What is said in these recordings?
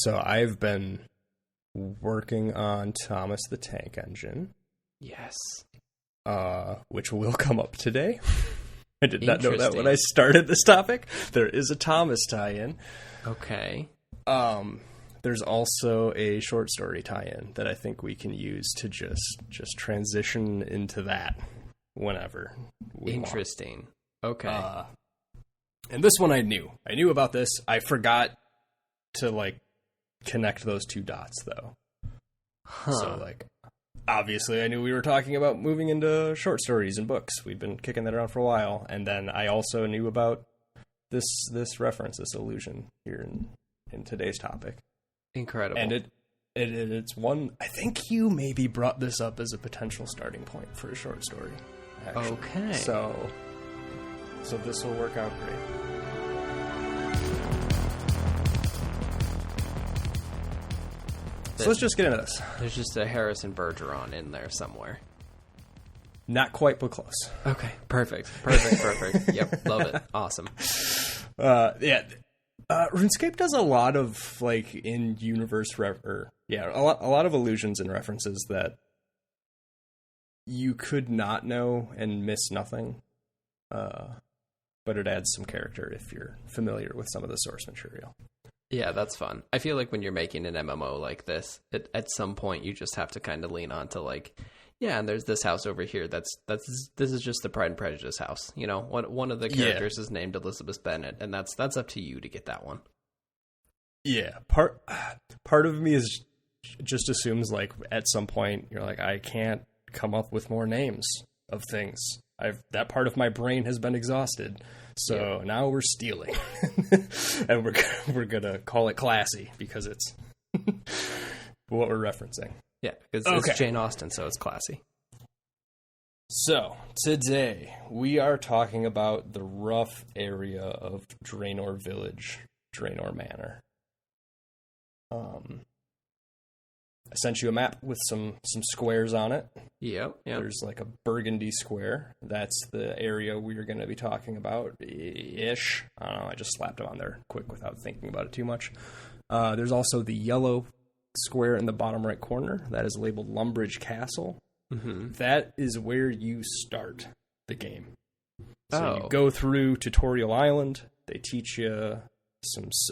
So I've been working on Thomas the Tank Engine. Yes. Which will come up today. I did not know that when I started this topic. There is a Thomas tie-in. Okay. There's also a short story tie-in that I think we can use to just transition into that whenever we Interesting. Want. Okay. And this one I knew. I knew about this. I forgot to, connect those two dots, though. Huh. So, obviously I knew we were talking about moving into short stories and books. We've been kicking that around for a while. And then I also knew about this reference, this allusion here in today's topic. Incredible. And it's one, I think you maybe brought this up as a potential starting point for a short story, actually. Okay. So this will work out great. So let's just get into this. There's just a Harrison Bergeron in there somewhere. Not quite, but close. Okay, perfect. Yep, love it. Awesome. RuneScape does a lot of in-universe a lot of allusions and references that you could not know and miss nothing. But it adds some character if you're familiar with some of the source material. Yeah, that's fun. I feel like when you're making an MMO like this, at some point you just have to kind of lean on to and there's this house over here. This is just the Pride and Prejudice house. You know, one of the characters is named Elizabeth Bennet, and that's up to you to get that one. Yeah, part of me is just assumes at some point you're I can't come up with more names of things. That part of my brain has been exhausted. So now we're stealing, and we're gonna call it classy because it's what we're referencing. Yeah, because it's Jane Austen, so it's classy. So today we are talking about the rough area of Draynor Village, Draynor Manor. I sent you a map with some squares on it. Yep. There's a burgundy square. That's the area we're going to be talking about, ish. I don't know, I just slapped it on there quick without thinking about it too much. There's also the yellow square in the bottom right corner. That is labeled Lumbridge Castle. Mm-hmm. That is where you start the game. So you go through Tutorial Island. They teach you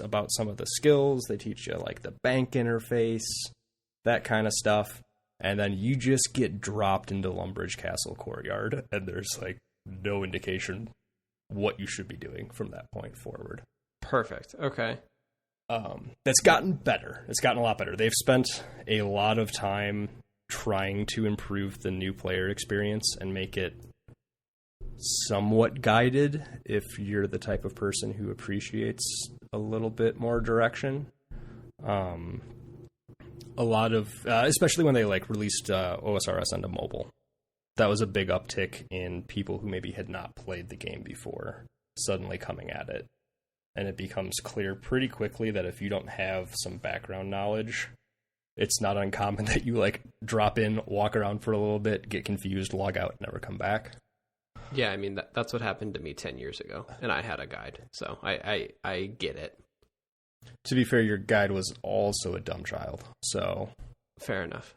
about some of the skills. They teach you the bank interface, that kind of stuff, and then you just get dropped into Lumbridge Castle Courtyard, and there's no indication what you should be doing from that point forward. Perfect. Okay. That's gotten better. It's gotten a lot better. They've spent a lot of time trying to improve the new player experience and make it somewhat guided if you're the type of person who appreciates a little bit more direction. A lot of, especially when they released OSRS onto mobile, that was a big uptick in people who maybe had not played the game before suddenly coming at it. And it becomes clear pretty quickly that if you don't have some background knowledge, it's not uncommon that you drop in, walk around for a little bit, get confused, log out, and never come back. Yeah, I mean, that's what happened to me 10 years ago, and I had a guide, so I get it. To be fair, your guide was also a dumb child, so... Fair enough.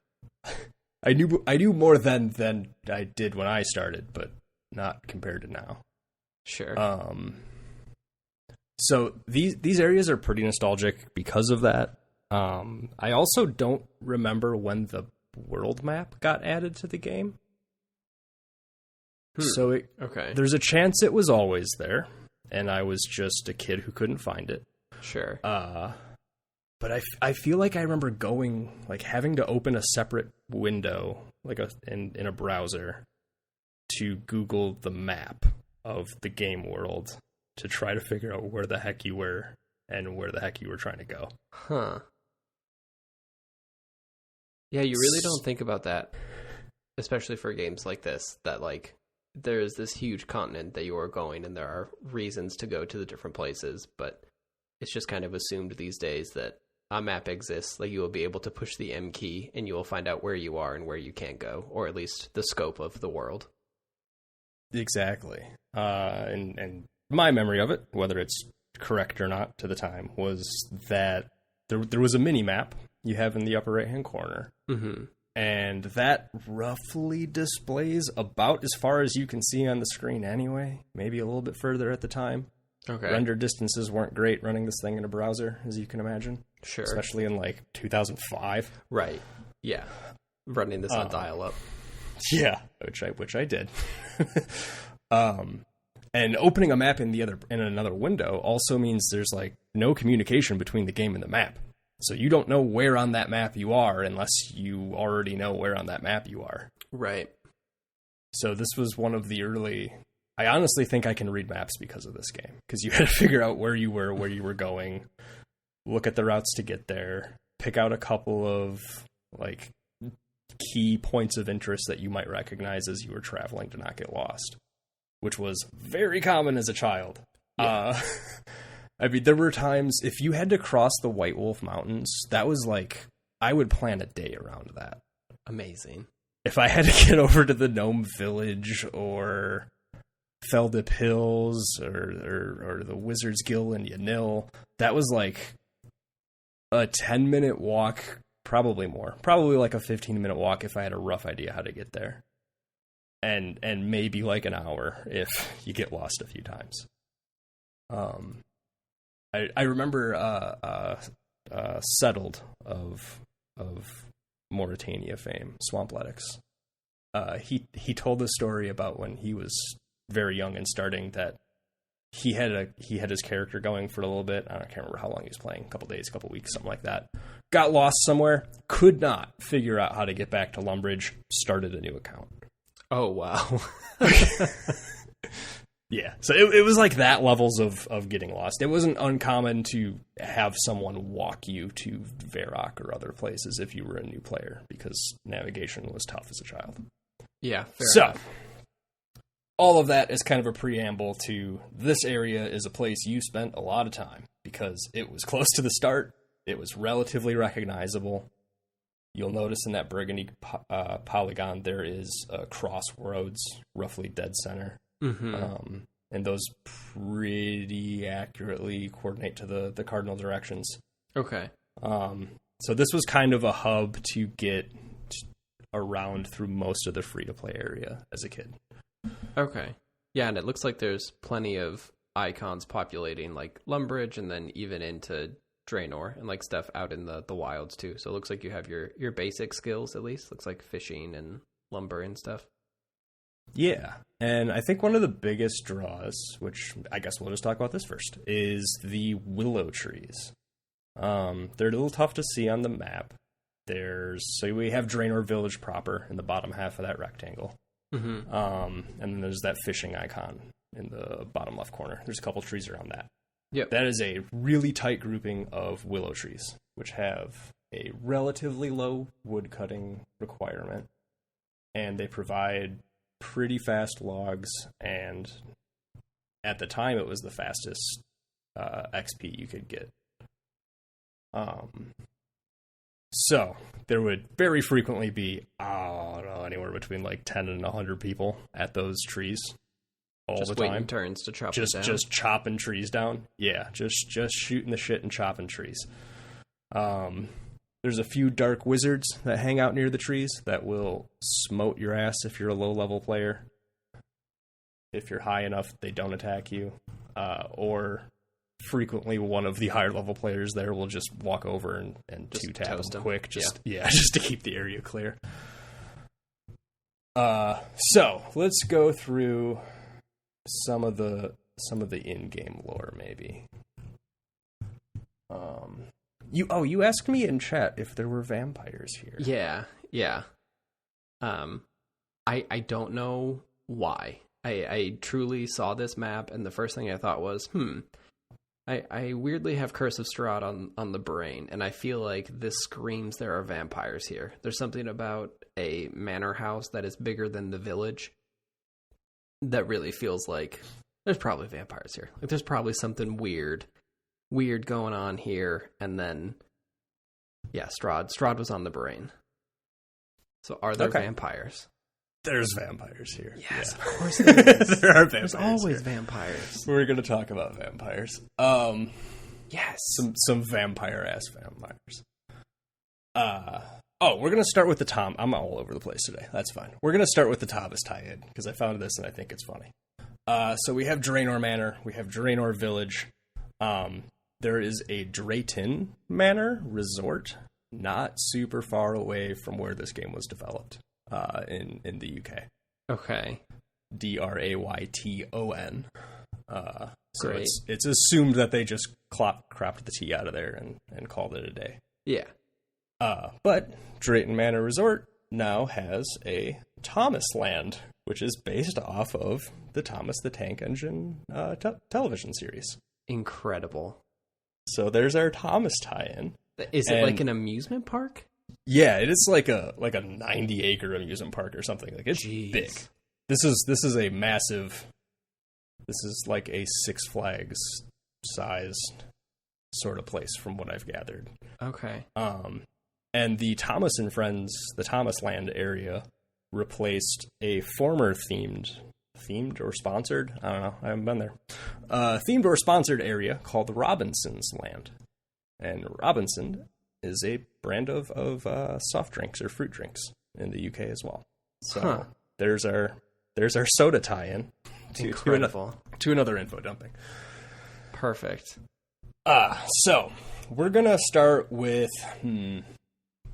I knew more than I did when I started, but not compared to now. Sure. So these areas are pretty nostalgic because of that. I also don't remember when the world map got added to the game. So there's a chance it was always there, and I was just a kid who couldn't find it. Sure. But I feel like I remember having to open a separate window, in a browser, to Google the map of the game world to try to figure out where the heck you were and where the heck you were trying to go. Huh. Yeah, you really don't think about that, especially for games like this, that there is this huge continent that you are going and there are reasons to go to the different places, but it's just kind of assumed these days that a map exists, you will be able to push the M key and you will find out where you are and where you can't go, or at least the scope of the world. Exactly. And my memory of it, whether it's correct or not to the time, was that there was a mini map you have in the upper right hand corner, and that roughly displays about as far as you can see on the screen anyway. Maybe a little bit further at the time. Okay. Render distances weren't great running this thing in a browser, as you can imagine. Sure. Especially in like 2005. Right. Yeah. Running this on dial-up. Yeah, which I did. And opening a map in another window also means there's like no communication between the game and the map. So you don't know where on that map you are unless you already know where on that map you are. Right. So this was one of the early... I honestly think I can read maps because of this game. Because you had to figure out where you were going, look at the routes to get there, pick out a couple of like key points of interest that you might recognize as you were traveling to not get lost, which was very common as a child. Yeah. I mean, there were times if you had to cross the White Wolf Mountains, that was like, I would plan a day around that. Amazing. If I had to get over to the Gnome Village or Feldip Hills or the Wizard's Guild in Yanil, that was like a 10-minute walk, probably more. Probably like a 15-minute walk if I had a rough idea how to get there. And maybe like an hour if you get lost a few times. I remember Settled of Mauritania fame, Swampletics. He told the story about when he was very young and starting that he had his character going for a little bit. I can't remember how long he was playing, a couple days, a couple weeks, something like that. Got lost somewhere, could not figure out how to get back to Lumbridge, started a new account. Oh, wow. Yeah, so it was like that levels of getting lost. It wasn't uncommon to have someone walk you to Varrock or other places if you were a new player, because navigation was tough as a child. Yeah, fair enough. All of that is kind of a preamble to this area is a place you spent a lot of time, because it was close to the start, it was relatively recognizable. You'll notice in that Burgundy polygon there is a crossroads, roughly dead center. Mm-hmm. And those pretty accurately coordinate to the cardinal directions. Okay. So this was kind of a hub to get around through most of the free-to-play area as a kid. Okay. Yeah, and it looks like there's plenty of icons populating like Lumbridge and then even into Draynor and like stuff out in the wilds too. So it looks like you have your basic skills at least. Looks like fishing and lumber and stuff. Yeah, and I think one of the biggest draws, which I guess we'll just talk about this first, is the willow trees. They're a little tough to see on the map. So we have Draynor Village proper in the bottom half of that rectangle. Mm-hmm. And then there's that fishing icon in the bottom left corner. There's a couple trees around that. Yep. That is a really tight grouping of willow trees, which have a relatively low wood cutting requirement, and they provide pretty fast logs, and at the time it was the fastest XP you could get. So there would very frequently be, I don't know, anywhere between like 10 and 100 people at those trees all just the time. Waiting turns to chop it down. Just chopping trees down. Yeah, just shooting the shit and chopping trees. There's a few dark wizards that hang out near the trees that will smote your ass if you're a low-level player. If you're high enough, they don't attack you. Or frequently one of the higher-level players there will just walk over and two-tap them quick. Just to keep the area clear. So, let's go through some of the in-game lore, maybe. You asked me in chat if there were vampires here. Yeah. I don't know why. I truly saw this map, and the first thing I thought was, I weirdly have Curse of Strahd on the brain, and I feel like this screams there are vampires here. There's something about a manor house that is bigger than the village that really feels like there's probably vampires here. Like there's probably something weird going on here, and then Strahd was on the brain. So are there vampires? There's vampires here. Yes, yeah. Of course there is. There are vampires. There's always here. Vampires. We're going to talk about vampires. Yes. Some vampire-ass vampires. We're going to start with the Tom. I'm all over the place today. That's fine. We're going to start with the Thomas tie-in, because I found this and I think it's funny. So we have Draynor Manor. We have Draynor Village. There is a Drayton Manor resort, not super far away from where this game was developed, in the UK. Okay. Drayton. So Great. it's assumed that they just cropped the T out of there and called it a day. Yeah. But Drayton Manor Resort now has a Thomas Land, which is based off of the Thomas the Tank Engine television series. Incredible. So there's our Thomas tie-in. Is it like an amusement park? Yeah, it is like a 90-acre amusement park or something. Like, it's big. This is a massive. This is like a Six Flags sized sort of place, from what I've gathered. Okay. And the Thomas and Friends, the Thomas Land area, replaced a former themed or sponsored, I don't know, I haven't been there, themed or sponsored area called the Robinson's Land. And Robinson is a brand of soft drinks or fruit drinks in the UK as well. So there's our soda tie-in to another info dumping. Perfect. So we're gonna start with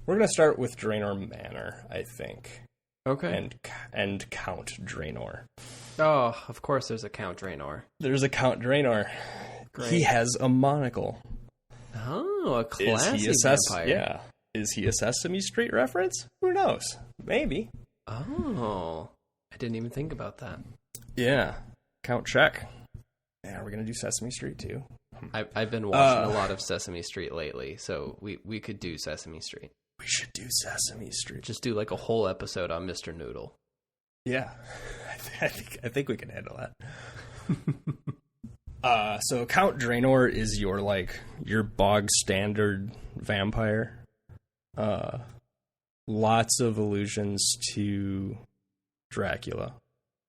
Draynor Manor, I think. Okay. And Count Draynor. Oh, of course there's a Count Draynor. There's a Count Draynor. Great. He has a monocle. Oh, a classy vampire. Yeah. Is he a Sesame Street reference? Who knows? Maybe. Oh, I didn't even think about that. Yeah. Count check. Yeah, we're going to do Sesame Street too. I've been watching a lot of Sesame Street lately, so we could do Sesame Street. We should do Sesame Street. Just do like a whole episode on Mr. Noodle. Yeah. I think we can handle that. So Count Draynor is your bog standard vampire. Lots of allusions to Dracula,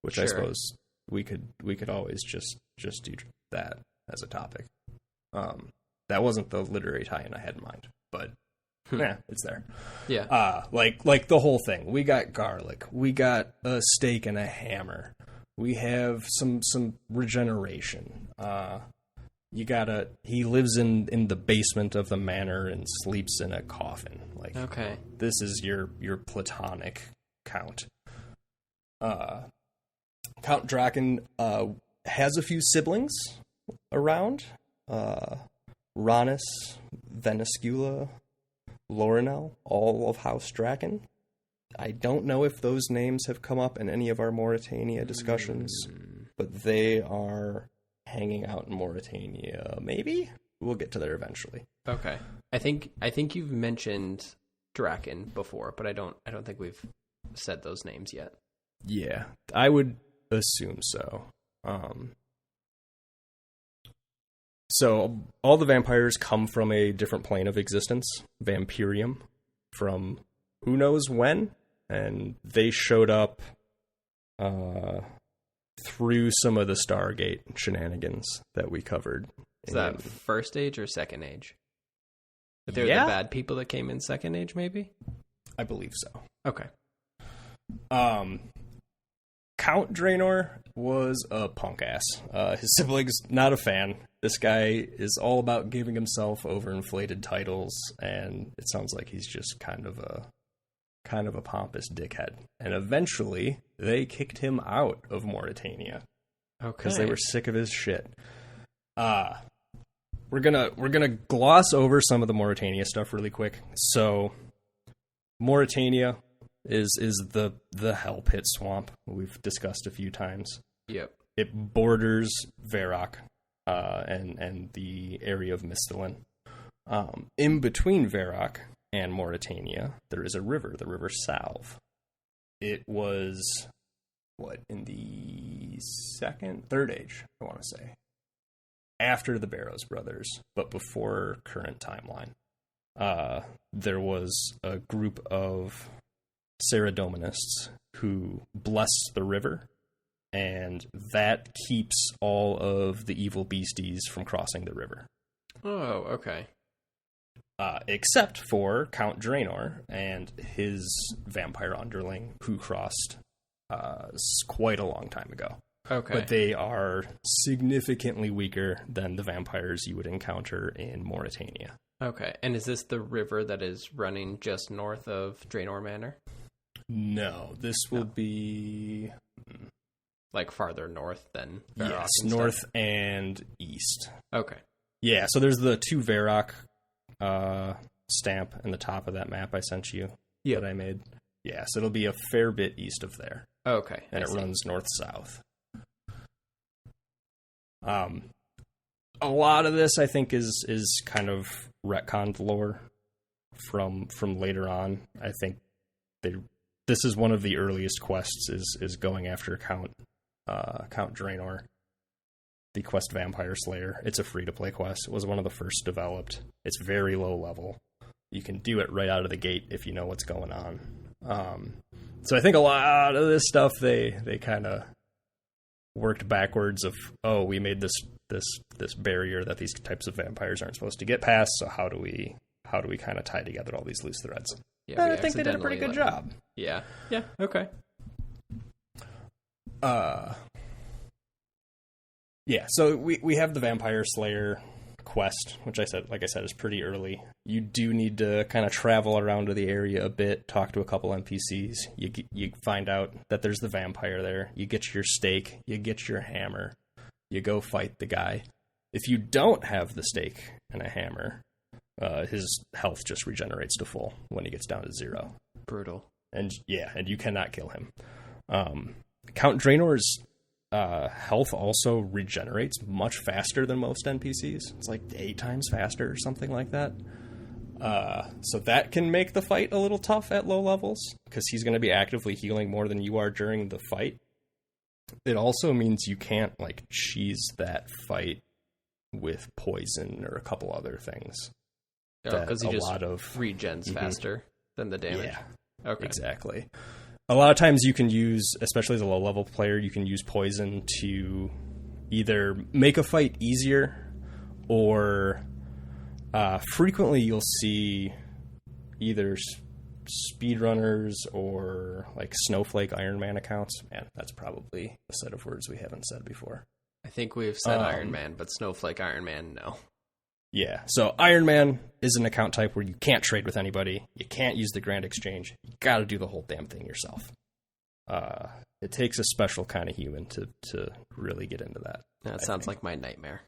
which sure. I suppose we could always just do that as a topic. That wasn't the literary tie-in I had in mind, but yeah, it's there. Yeah. Like the whole thing. We got garlic. We got a stake and a hammer. We have some regeneration. He lives in the basement of the manor and sleeps in a coffin. Like, okay. This is your platonic Count. Count Draken has a few siblings around. Ronus, Veniscula, Lorinel, all of House Draken. I don't know if those names have come up in any of our Mauritania discussions, but they are hanging out in Mauritania. Maybe we'll get to there eventually. Okay, I think you've mentioned Draken before, but I don't think we've said those names yet. Yeah, I would assume so. So all the vampires come from a different plane of existence, Vampirium, from who knows when, and they showed up through some of the Stargate shenanigans that we covered. Is that first age or second age? But they're the bad people that came in second age, maybe? I believe so. Okay. Count Draynor was a punk ass. His siblings, not a fan. This guy is all about giving himself overinflated titles, and it sounds like he's just kind of a pompous dickhead. And eventually, they kicked him out of Mauritania. Okay. Because they were sick of his shit. We're gonna gloss over some of the Mauritania stuff really quick. So, Mauritania is the hell pit swamp we've discussed a few times. Yep. It borders Varrock and the area of Misthalin. In between Varrock and Mauritania, there is a river, the River Salve. It was, in the third age, I want to say. After the Barrows brothers, but before current timeline. There was a group of Ceredominists who blessed the river, and that keeps all of the evil beasties from crossing the river. Oh, okay. Except for Count Draynor and his vampire underling, who crossed quite a long time ago. Okay. But they are significantly weaker than the vampires you would encounter in Mauritania. Okay. And is this the river that is running just north of Draynor Manor? No, this will be... Like farther north than Varrock? Yes, north and east. Okay. Yeah, so there's the 2 Varrock stamp in the top of that map I sent you that I made. Yeah, so it'll be a fair bit east of there. Okay. And it runs north-south. A lot of this, I think, is kind of retconned lore from later on. I think this is one of the earliest quests is going after Count Draynor, the quest Vampire Slayer. It's a free-to-play quest. It was one of the first developed. It's very low level. You can do it right out of the gate if you know what's going on. So I think a lot of this stuff they kind of worked backwards of, oh, we made this barrier that these types of vampires aren't supposed to get past, so how do we kind of tie together all these loose threads? Yeah, I think they did a pretty good job. Yeah. Yeah, okay. Yeah, so we have the Vampire Slayer quest, which like I said, is pretty early. You do need to kind of travel around to the area a bit, talk to a couple NPCs. You find out that there's the vampire there. You get your stake. You get your hammer. You go fight the guy. If you don't have the stake and a hammer, his health just regenerates to full when he gets down to 0. Brutal. And you cannot kill him. Count Draynor's health also regenerates much faster than most NPCs. It's like 8 times faster or something like that. So that can make the fight a little tough at low levels, because he's going to be actively healing more than you are during the fight. It also means you can't cheese that fight with poison or a couple other things. Because he just regens faster than the damage. Yeah, okay. Exactly. A lot of times you can use, especially as a low-level player, you can use poison to either make a fight easier, or frequently you'll see either speedrunners or Snowflake Iron Man accounts. Man, that's probably a set of words we haven't said before. I think we've said Iron Man, but Snowflake Iron Man, no. Yeah, so Iron Man is an account type where you can't trade with anybody. You can't use the Grand Exchange. You got to do the whole damn thing yourself. It takes a special kind of human to really get into that. That sounds like my nightmare.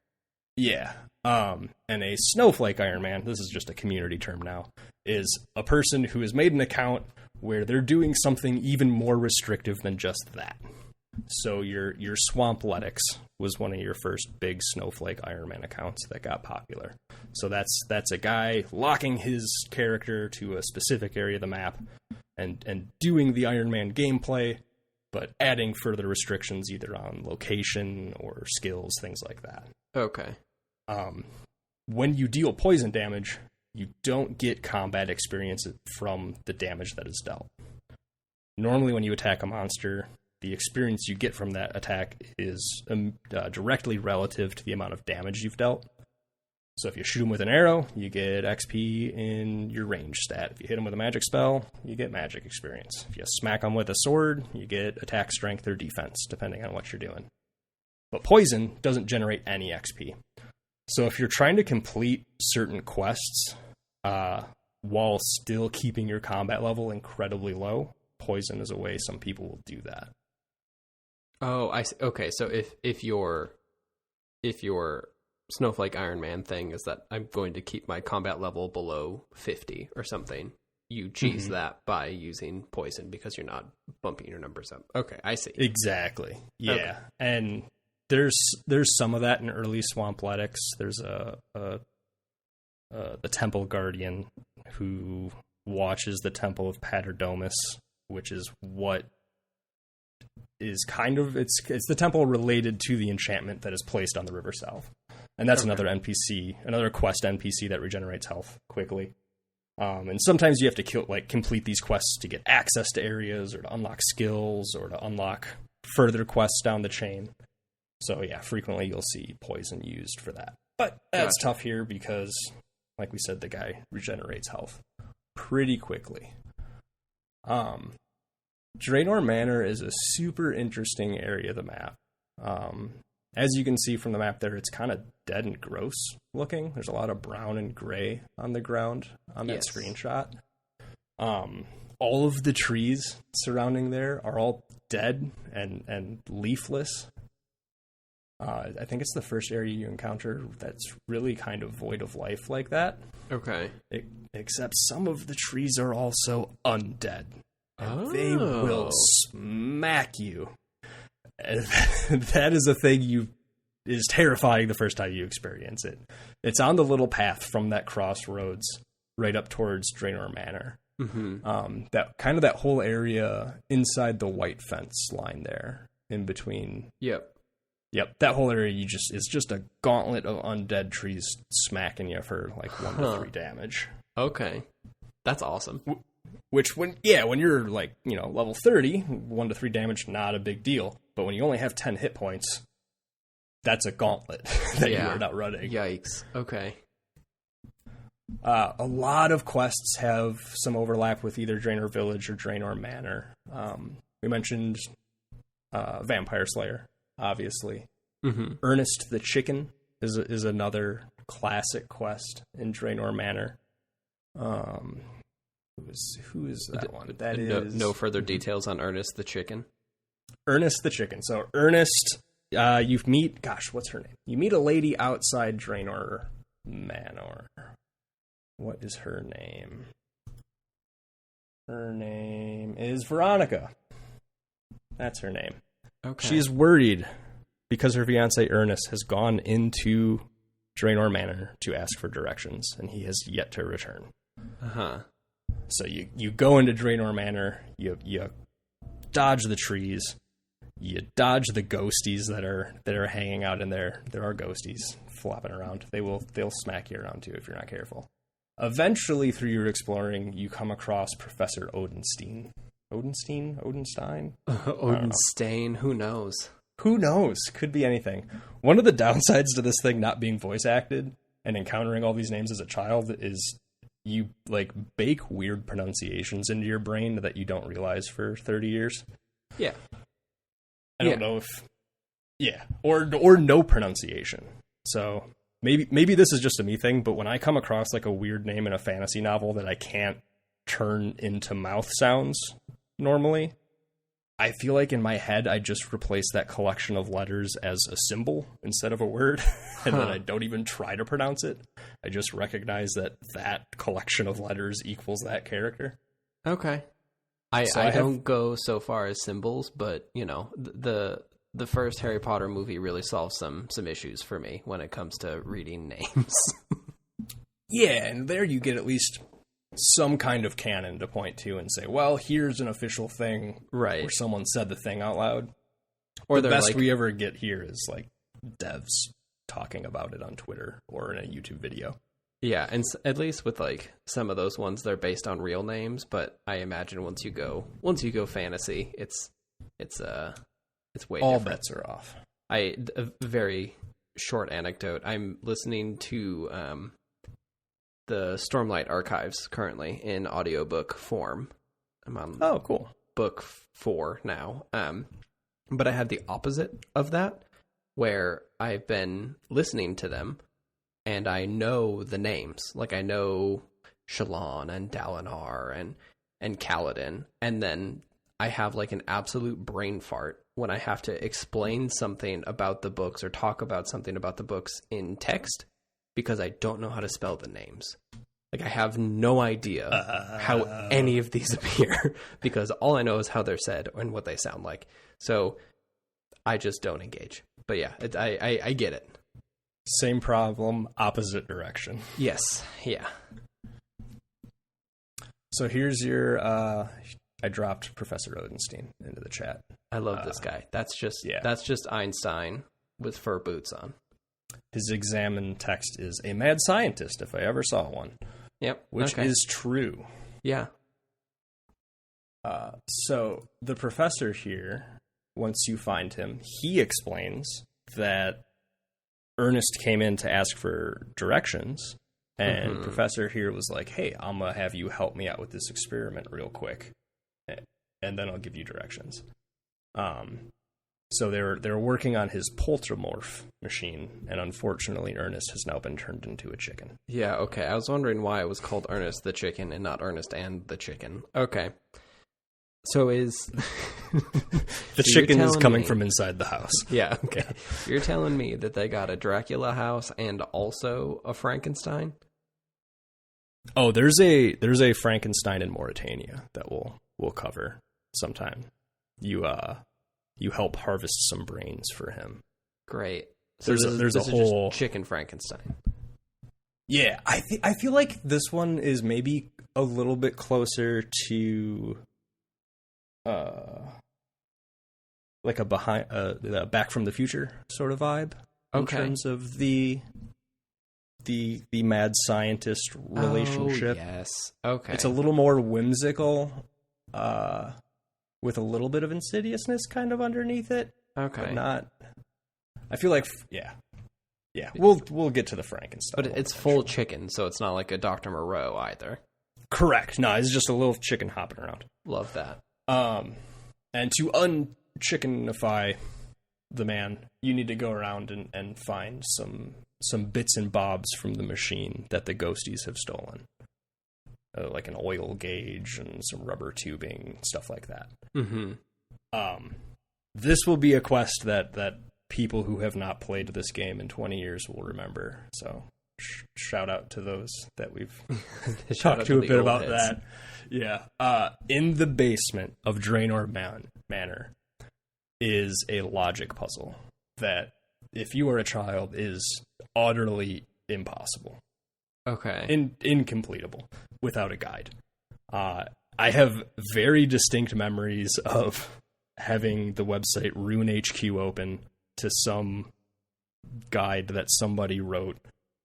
Yeah. And a Snowflake Iron Man, this is just a community term now, is a person who has made an account where they're doing something even more restrictive than just that. So your Swampletics was one of your first big Snowflake Iron Man accounts that got popular. So that's a guy locking his character to a specific area of the map and doing the Iron Man gameplay, but adding further restrictions either on location or skills, things like that. Okay. When you deal poison damage, you don't get combat experience from the damage that is dealt. Normally when you attack a monster, the experience you get from that attack is directly relative to the amount of damage you've dealt. So if you shoot him with an arrow, you get XP in your range stat. If you hit him with a magic spell, you get magic experience. If you smack him with a sword, you get attack, strength, or defense, depending on what you're doing. But poison doesn't generate any XP. So if you're trying to complete certain quests while still keeping your combat level incredibly low, poison is a way some people will do that. Oh, I see. Okay, so if your Snowflake Iron Man thing is that I'm going to keep my combat level below 50 or something, you cheese that by using poison because you're not bumping your numbers up. Okay, I see. Exactly. Yeah, okay. And there's some of that in early Swampletics. There's the Temple Guardian who watches the Temple of Paterdomus, which is what is kind of it's the temple related to the enchantment that is placed on the River South, and that's another NPC, another quest NPC that regenerates health quickly. And sometimes you have to complete these quests to get access to areas or to unlock skills or to unlock further quests down the chain. So yeah, frequently you'll see poison used for that. But that's tough here because, like we said, the guy regenerates health pretty quickly. Draynor Manor is a super interesting area of the map. As you can see from the map there, it's kind of dead and gross looking. There's a lot of brown and gray on the ground on that screenshot. All of the trees surrounding there are all dead and leafless. I think it's the first area you encounter that's really kind of void of life like that. Okay. Except some of the trees are also undead. And they will smack you. And that is a thing is terrifying the first time you experience it. It's on the little path from that crossroads right up towards Draynor Manor. Mm-hmm. That whole area inside the white fence line there in between. Yep. That whole area is just a gauntlet of undead trees smacking you for like 1 to 3 damage. Okay. That's awesome. Which when you're like, level 30, 1 to 3 damage, not a big deal. But when you only have 10 hit points, that's a gauntlet that you are not running. Yikes. Okay. A lot of quests have some overlap with either Draynor Village or Draynor Manor. We mentioned Vampire Slayer, obviously. Mm-hmm. Ernest the Chicken is another classic quest in Draynor Manor. Who is that one? That is no further details on Ernest the Chicken. Ernest the Chicken. So Ernest, you meet. Gosh, what's her name? You meet a lady outside Draynor Manor. What is her name? Her name is Veronica. That's her name. Okay. She's worried because her fiancé Ernest has gone into Draynor Manor to ask for directions, and he has yet to return. Uh-huh. So you go into Draynor Manor, you dodge the trees, you dodge the ghosties that are hanging out in there. There are ghosties flopping around. They'll smack you around too if you're not careful. Eventually, through your exploring, you come across Professor Odenstein. Odenstein? Odenstein, who knows? Who knows? Could be anything. One of the downsides to this thing not being voice acted and encountering all these names as a child is you bake weird pronunciations into your brain that you don't realize for 30 years. Yeah. I don't know if or no pronunciation. So maybe this is just a me thing, but when I come across a weird name in a fantasy novel that I can't turn into mouth sounds normally, I feel like in my head I just replace that collection of letters as a symbol instead of a word, and then I don't even try to pronounce it. I just recognize that collection of letters equals that character. Okay. I don't go so far as symbols, but the first Harry Potter movie really solves some issues for me when it comes to reading names. Yeah, and there you get at least some kind of canon to point to and say, well, here's an official thing where someone said the thing out loud. Or the best we ever get here is devs talking about it on Twitter or in a YouTube video. Yeah, and at least with some of those ones, they're based on real names. But I imagine once you go fantasy, it's way all different. Bets are off. A very short anecdote. I'm listening to the Stormlight Archives currently in audiobook form. I'm on cool. book 4 now. But I had the opposite of that, where I've been listening to them and I know the names. I know Shallan and Dalinar and Kaladin, and then I have an absolute brain fart when I have to explain something about the books or talk about something about the books in text because I don't know how to spell the names. I have no idea how any of these appear because all I know is how they're said and what they sound like. So I just don't engage. But yeah, I get it. Same problem, opposite direction. Yes. Yeah. So here's your... I dropped Professor Odenstein into the chat. I love this guy. That's just Einstein with fur boots on. His exam in text is a mad scientist, if I ever saw one. Yep. Which is true. Yeah. So the professor here, once you find him, he explains that Ernest came in to ask for directions, and Professor here was like, hey, I'm going to have you help me out with this experiment real quick, and then I'll give you directions. So they're working on his poltermorph machine, and unfortunately Ernest has now been turned into a chicken. Yeah, okay. I was wondering why it was called Ernest the Chicken and not Ernest and the Chicken. Okay. So is... the chicken is coming from inside the house. Yeah, okay. You're telling me that they got a Dracula house and also a Frankenstein? Oh, there's a Frankenstein in Mauritania that we'll cover sometime. You help harvest some brains for him. Great. So there's a whole just chicken Frankenstein. Yeah, I feel like this one is maybe a little bit closer to like a Back from the Future sort of vibe. In terms of the mad scientist relationship. Oh, yes. Okay. It's a little more whimsical, with a little bit of insidiousness kind of underneath it. Okay. But not... I feel like... Yeah. We'll get to the Frankenstein. But it's full chicken, so it's not like a Dr. Moreau either. Correct. No, it's just a little chicken hopping around. Love that. And to unchickenify the man, you need to go around and find some bits and bobs from the machine that the ghosties have stolen. Like an oil gauge and some rubber tubing, stuff like that. Mm-hmm. This will be a quest that people who have not played this game in 20 years will remember. So shout out to those that we've talked to a bit about heads. That. Yeah. In the basement of Draynor Manor is a logic puzzle that, if you are a child, is utterly impossible. Okay. Incompletable without a guide. I have very distinct memories of having the website RuneHQ open to some guide that somebody wrote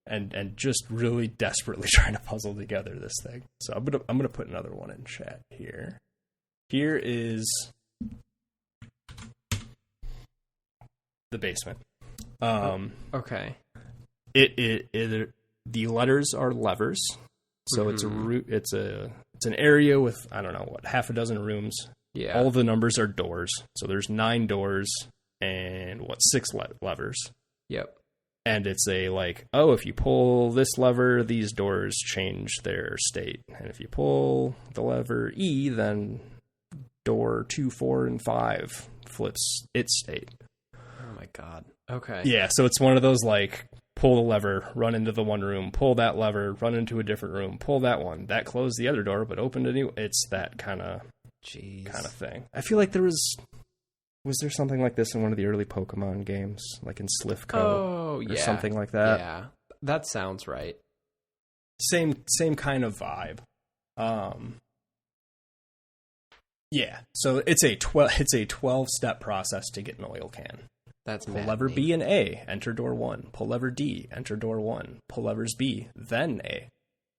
and just really desperately trying to puzzle together this thing. So I'm gonna put another one in chat here. Here is the basement. Okay. The letters are levers, so it's an area with, I don't know, half a dozen rooms. Yeah. All the numbers are doors, so there's 9 doors and 6 levers. Yep. And it's if you pull this lever, these doors change their state, and if you pull the lever E, then door 2, 4, and 5 flips its state. Oh my god. Okay. Yeah, so it's one of those pull the lever, run into the one room, pull that lever, run into a different room, pull that one. That closed the other door, but opened a new... It's that kind of thing. I feel like was there something like this in one of the early Pokemon games, like in Slivco or something like that? Yeah, that sounds right. Same kind of vibe. Yeah, so it's a 12-step process to get an oil can. That's pull lever B and A, enter door 1. Pull lever D, enter door 1. Pull levers B, then A.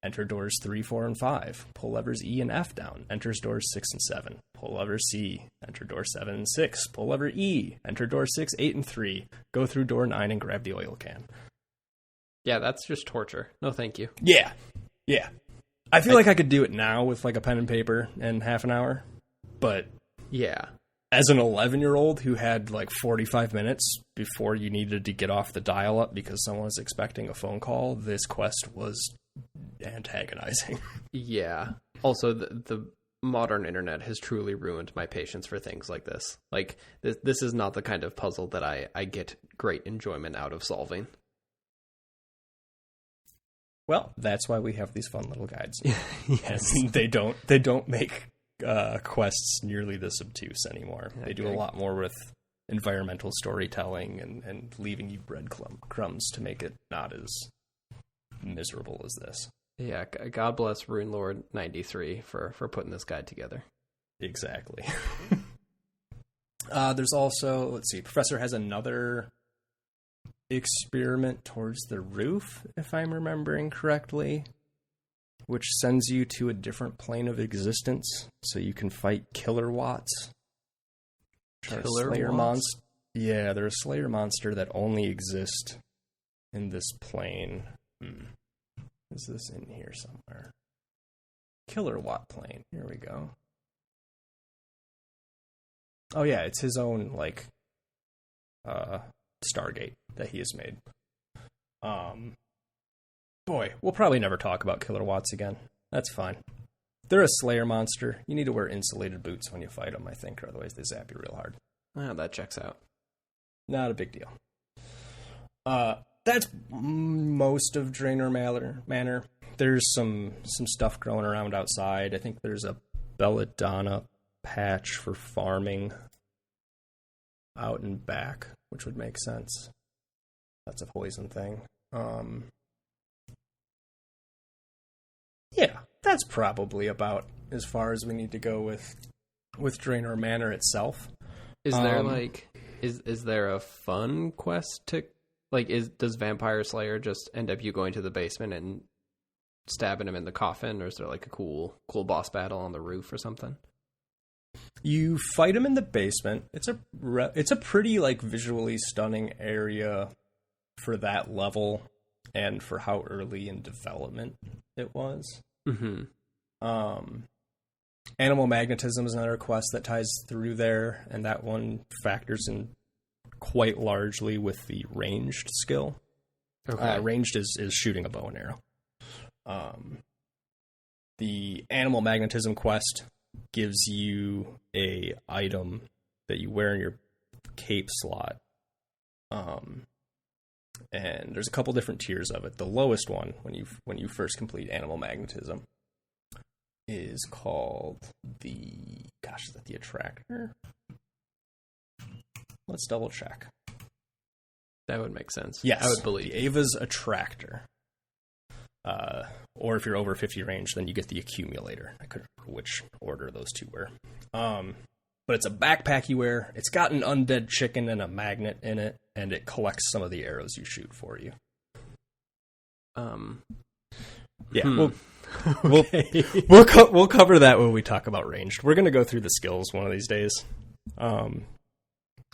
Enter doors 3, 4, and 5. Pull levers E and F down. Enters doors 6 and 7. Pull lever C. Enter door 7 and 6. Pull lever E. Enter door 6, 8, and 3. Go through door 9 and grab the oil can. Yeah, that's just torture. No, thank you. Yeah. I feel like I could do it now with a pen and paper in half an hour. But yeah, as an 11-year-old who had 45 minutes before you needed to get off the dial-up because someone was expecting a phone call, this quest was antagonizing. Yeah. Also, the modern internet has truly ruined my patience for things like this. This is not the kind of puzzle that I get great enjoyment out of solving. Well, that's why we have these fun little guides. Yes. And they don't make quests nearly this obtuse anymore. Okay. They do a lot more with environmental storytelling and leaving you breadcrumbs to make it not as miserable as this. Yeah, God bless Rune Lord 93 for putting this guide together. Exactly. There's also, let's see, Professor has another experiment towards the roof, if I'm remembering correctly, which sends you to a different plane of existence, so you can fight killer Watts. Killer Watts? Yeah, they're a Slayer monster that only exist in this plane. Is this in here somewhere? Kilowatt plane. Here we go. Oh yeah, it's his own like Stargate that he has made. Boy, we'll probably never talk about kilowatts again. That's fine. They're a Slayer monster. You need to wear insulated boots when you fight them, I think, or otherwise they zap you real hard. Well, that checks out. Not a big deal. That's most of Draynor Manor. There's some stuff growing around outside. I think there's a belladonna patch for farming out and back, which would make sense. That's a poison thing. Yeah, that's probably about as far as we need to go with Draynor Manor itself. Is there is there a fun quest to does Vampire Slayer just end up you going to the basement and stabbing him in the coffin, or is there like a cool boss battle on the roof or something? You fight him in the basement. It's a pretty like visually stunning area for that level and for how early in development it was. Mm-hmm. Animal Magnetism is another quest that ties through there, and that one factors in quite largely with the ranged skill. Okay. Ranged is shooting a bow and arrow. The Animal Magnetism quest gives you a item that you wear in your cape slot. And there's a couple different tiers of it. The lowest one, when you first complete Animal Magnetism, is called is that the Attractor? Let's double check. That would make sense. Yes, I would believe. The Ava's Attractor. Or if you're over 50 range, then you get the Accumulator. I couldn't remember which order those two were. But it's a backpack you wear. It's got an undead chicken and a magnet in it, and it collects some of the arrows you shoot for you. Yeah, we'll cover that when we talk about ranged. We're going to go through the skills one of these days, and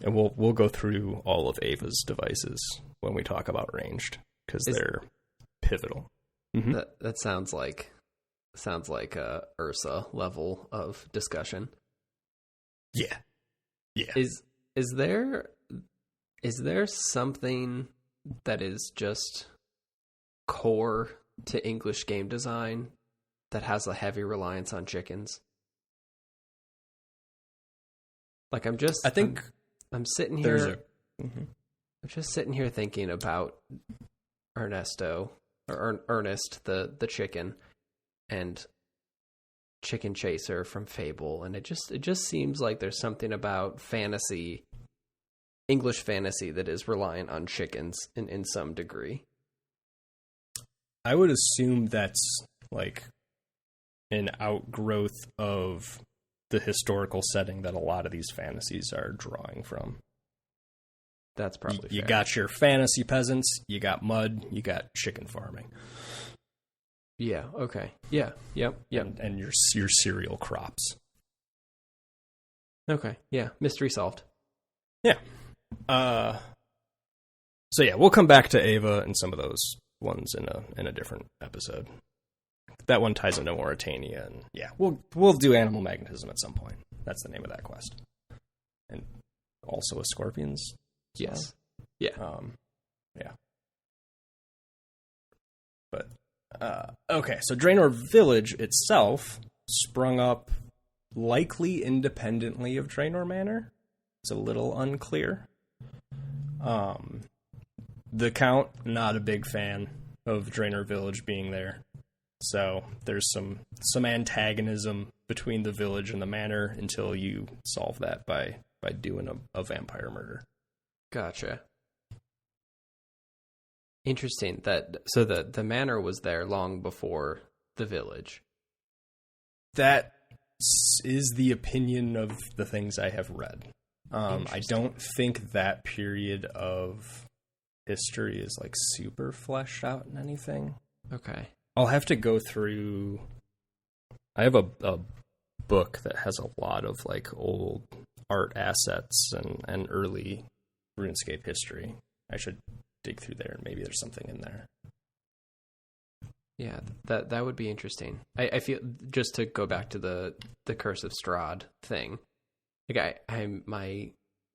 we'll go through all of Ava's devices when we talk about ranged because they're pivotal. Mm-hmm. That sounds like a Ursa level of discussion. Yeah. Is there something that is just core to English game design that has a heavy reliance on chickens? Like I'm sitting here. I'm just sitting here thinking about Ernest, the chicken, and Chickenchaser from Fable, and it just seems like there's something about fantasy, English fantasy, that is reliant on chickens in some degree. I would assume that's like an outgrowth of the historical setting that a lot of these fantasies are drawing from. That's probably fair. You got your fantasy peasants, you got mud, you got chicken farming. Yeah, okay. Yeah, yep. And your cereal crops. Okay, yeah. Mystery solved. Yeah. So yeah, we'll come back to Ava and some of those ones in a different episode. That one ties into Mauritania, and yeah, we'll do Animal Magnetism at some point. That's the name of that quest. And also a Scorpions. Yes. Yeah. Yeah. But okay, so Draynor Village itself sprung up likely independently of Draynor Manor. It's a little unclear. The Count, not a big fan of Draynor Village being there. So there's some antagonism between the village and the manor until you solve that by doing a vampire murder. Gotcha. Interesting. So the manor was there long before the village. That is the opinion of the things I have read. I don't think that period of history is like super fleshed out in anything. Okay. I'll have to go through. I have a book that has a lot of like old art assets and early RuneScape history. I should dig through there and maybe there's something in there. Yeah, that would be interesting. I feel, just to go back to the Curse of Strahd thing, like my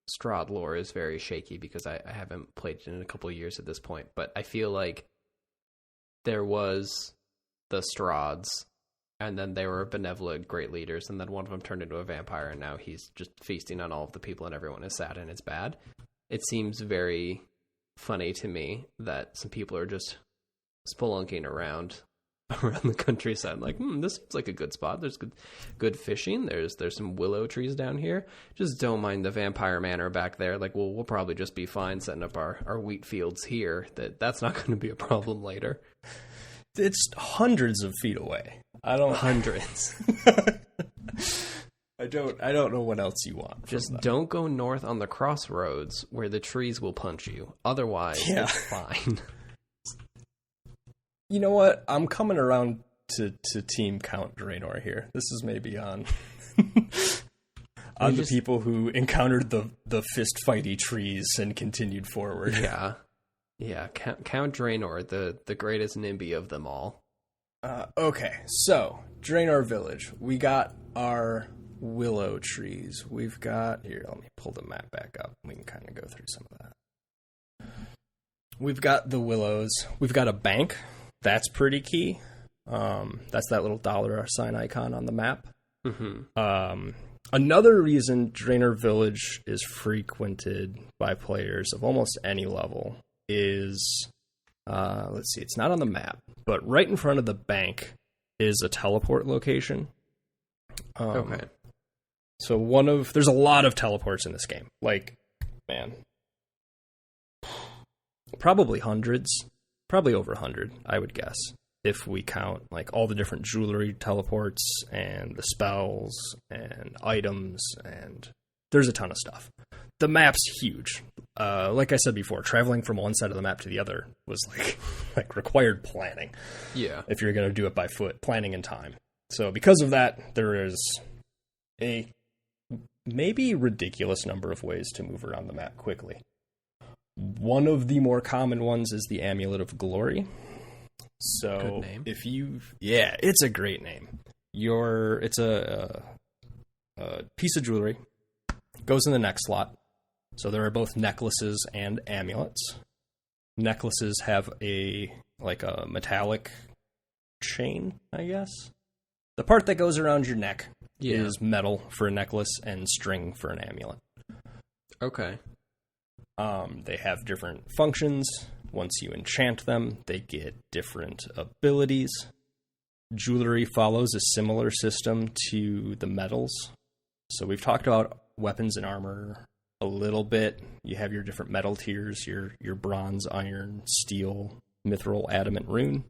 Strahd lore is very shaky because I haven't played it in a couple of years at this point, but I feel like there was the Strahds, and then they were benevolent great leaders, and then one of them turned into a vampire, and now he's just feasting on all of the people, and everyone is sad and it's bad. It seems very funny to me that some people are just spelunking around the countryside, like, this seems like a good spot. There's good fishing. There's some willow trees down here. Just don't mind the vampire manor back there. Like, we'll probably just be fine setting up our wheat fields here. That's not going to be a problem later. It's hundreds of feet away. Hundreds. I don't know what else you want. Just don't go north on the crossroads where the trees will punch you. Otherwise, it's fine. You know what? I'm coming around to team count Draynor here. This is maybe on the people who encountered the fist fighty trees and continued forward. Yeah. Count Draynor, the greatest NIMBY of them all. Okay, so Draynor Village. We got our willow trees. We've got here. Let me pull the map back up. We can kind of go through some of that. We've got the willows. We've got a bank. That's pretty key. That's that little dollar sign icon on the map. Mm-hmm. Another reason Draynor Village is frequented by players of almost any level is, let's see, it's not on the map, but right in front of the bank is a teleport location. Okay. So there's a lot of teleports in this game. Like, man, probably hundreds. Probably over 100, I would guess, if we count like all the different jewelry teleports and the spells and items, and there's a ton of stuff. The map's huge. Like I said before, traveling from one side of the map to the other was like required planning. Yeah. If you're going to do it by foot, planning and time. So because of that, there is a maybe ridiculous number of ways to move around the map quickly. One of the more common ones is the Amulet of Glory. So if it's a great name. It's a piece of jewelry, goes in the neck slot. So there are both necklaces and amulets. Necklaces have a metallic chain, I guess. The part that goes around your neck is metal for a necklace and string for an amulet. Okay. They have different functions. Once you enchant them, they get different abilities. Jewelry follows a similar system to the metals. So we've talked about weapons and armor a little bit. You have your different metal tiers, your bronze, iron, steel, mithril, adamant, rune.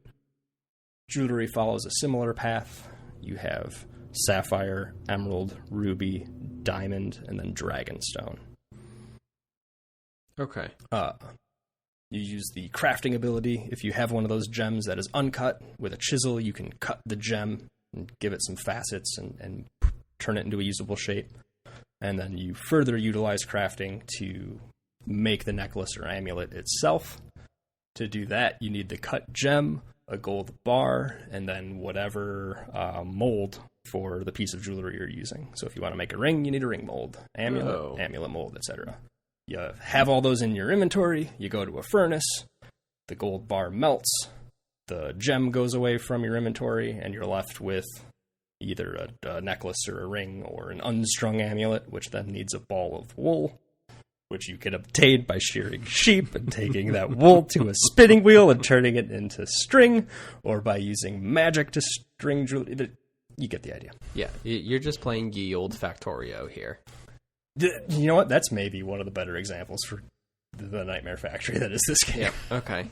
Jewelry follows a similar path. You have sapphire, emerald, ruby, diamond, and then dragonstone. Okay. You use the crafting ability. If you have one of those gems that is uncut, with a chisel, you can cut the gem and give it some facets and turn it into a usable shape. And then you further utilize crafting to make the necklace or amulet itself. To do that, you need the cut gem, a gold bar, and then whatever mold for the piece of jewelry you're using. So if you want to make a ring, you need a ring mold, amulet mold, etc. You have all those in your inventory, you go to a furnace, the gold bar melts, the gem goes away from your inventory, and you're left with either a necklace or a ring or an unstrung amulet, which then needs a ball of wool, which you can obtain by shearing sheep and taking that wool to a spinning wheel and turning it into string, or by using magic to string jewelry. You get the idea. Yeah, you're just playing ye old Factorio here. You know what? That's maybe one of the better examples for the Nightmare Factory that is this game. Yeah, okay.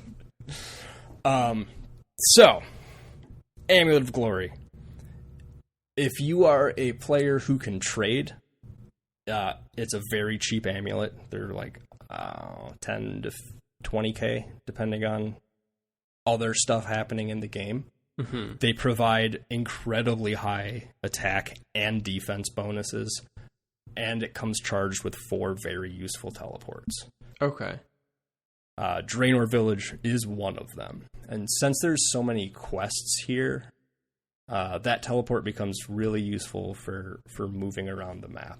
So, Amulet of Glory. If you are a player who can trade, it's a very cheap amulet. They're like 10 to 20k, depending on other stuff happening in the game. Mm-hmm. They provide incredibly high attack and defense bonuses, and it comes charged with 4 very useful teleports. Okay. Draynor Village is one of them. And since there's so many quests here, that teleport becomes really useful for moving around the map.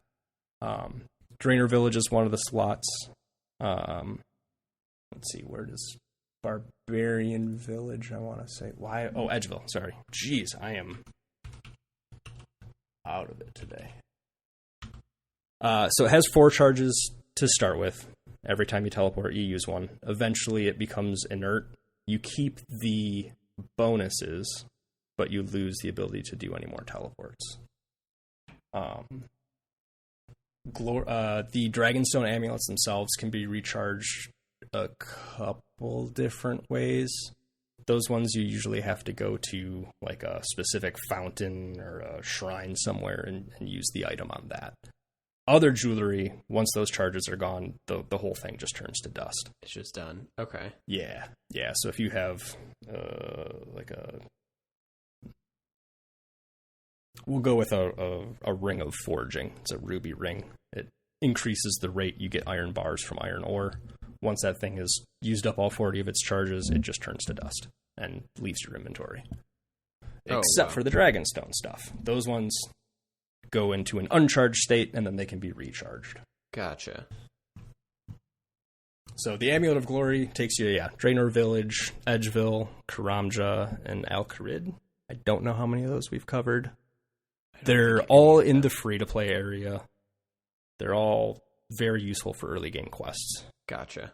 Draynor Village is one of the slots. Let's see, where does Barbarian Village, I want to say. Why? Oh, Edgeville, sorry. Jeez, I am out of it today. So it has 4 charges to start with. Every time you teleport, you use one. Eventually, it becomes inert. You keep the bonuses, but you lose the ability to do any more teleports. The Dragonstone amulets themselves can be recharged a couple different ways. Those ones you usually have to go to like a specific fountain or a shrine somewhere and use the item on that. Other jewelry, once those charges are gone, the whole thing just turns to dust. It's just done. Okay. Yeah. So if you have we'll go with a ring of forging. It's a ruby ring. It increases the rate you get iron bars from iron ore. Once that thing has used up all 40 of its charges, it just turns to dust and leaves your inventory. Except for the Dragonstone stuff. Those ones go into an uncharged state, and then they can be recharged. Gotcha. So the Amulet of Glory takes you, Draynor Village, Edgeville, Karamja, and Al-Kharid. I don't know how many of those we've covered. They're all in the free-to-play area. They're all very useful for early game quests. Gotcha.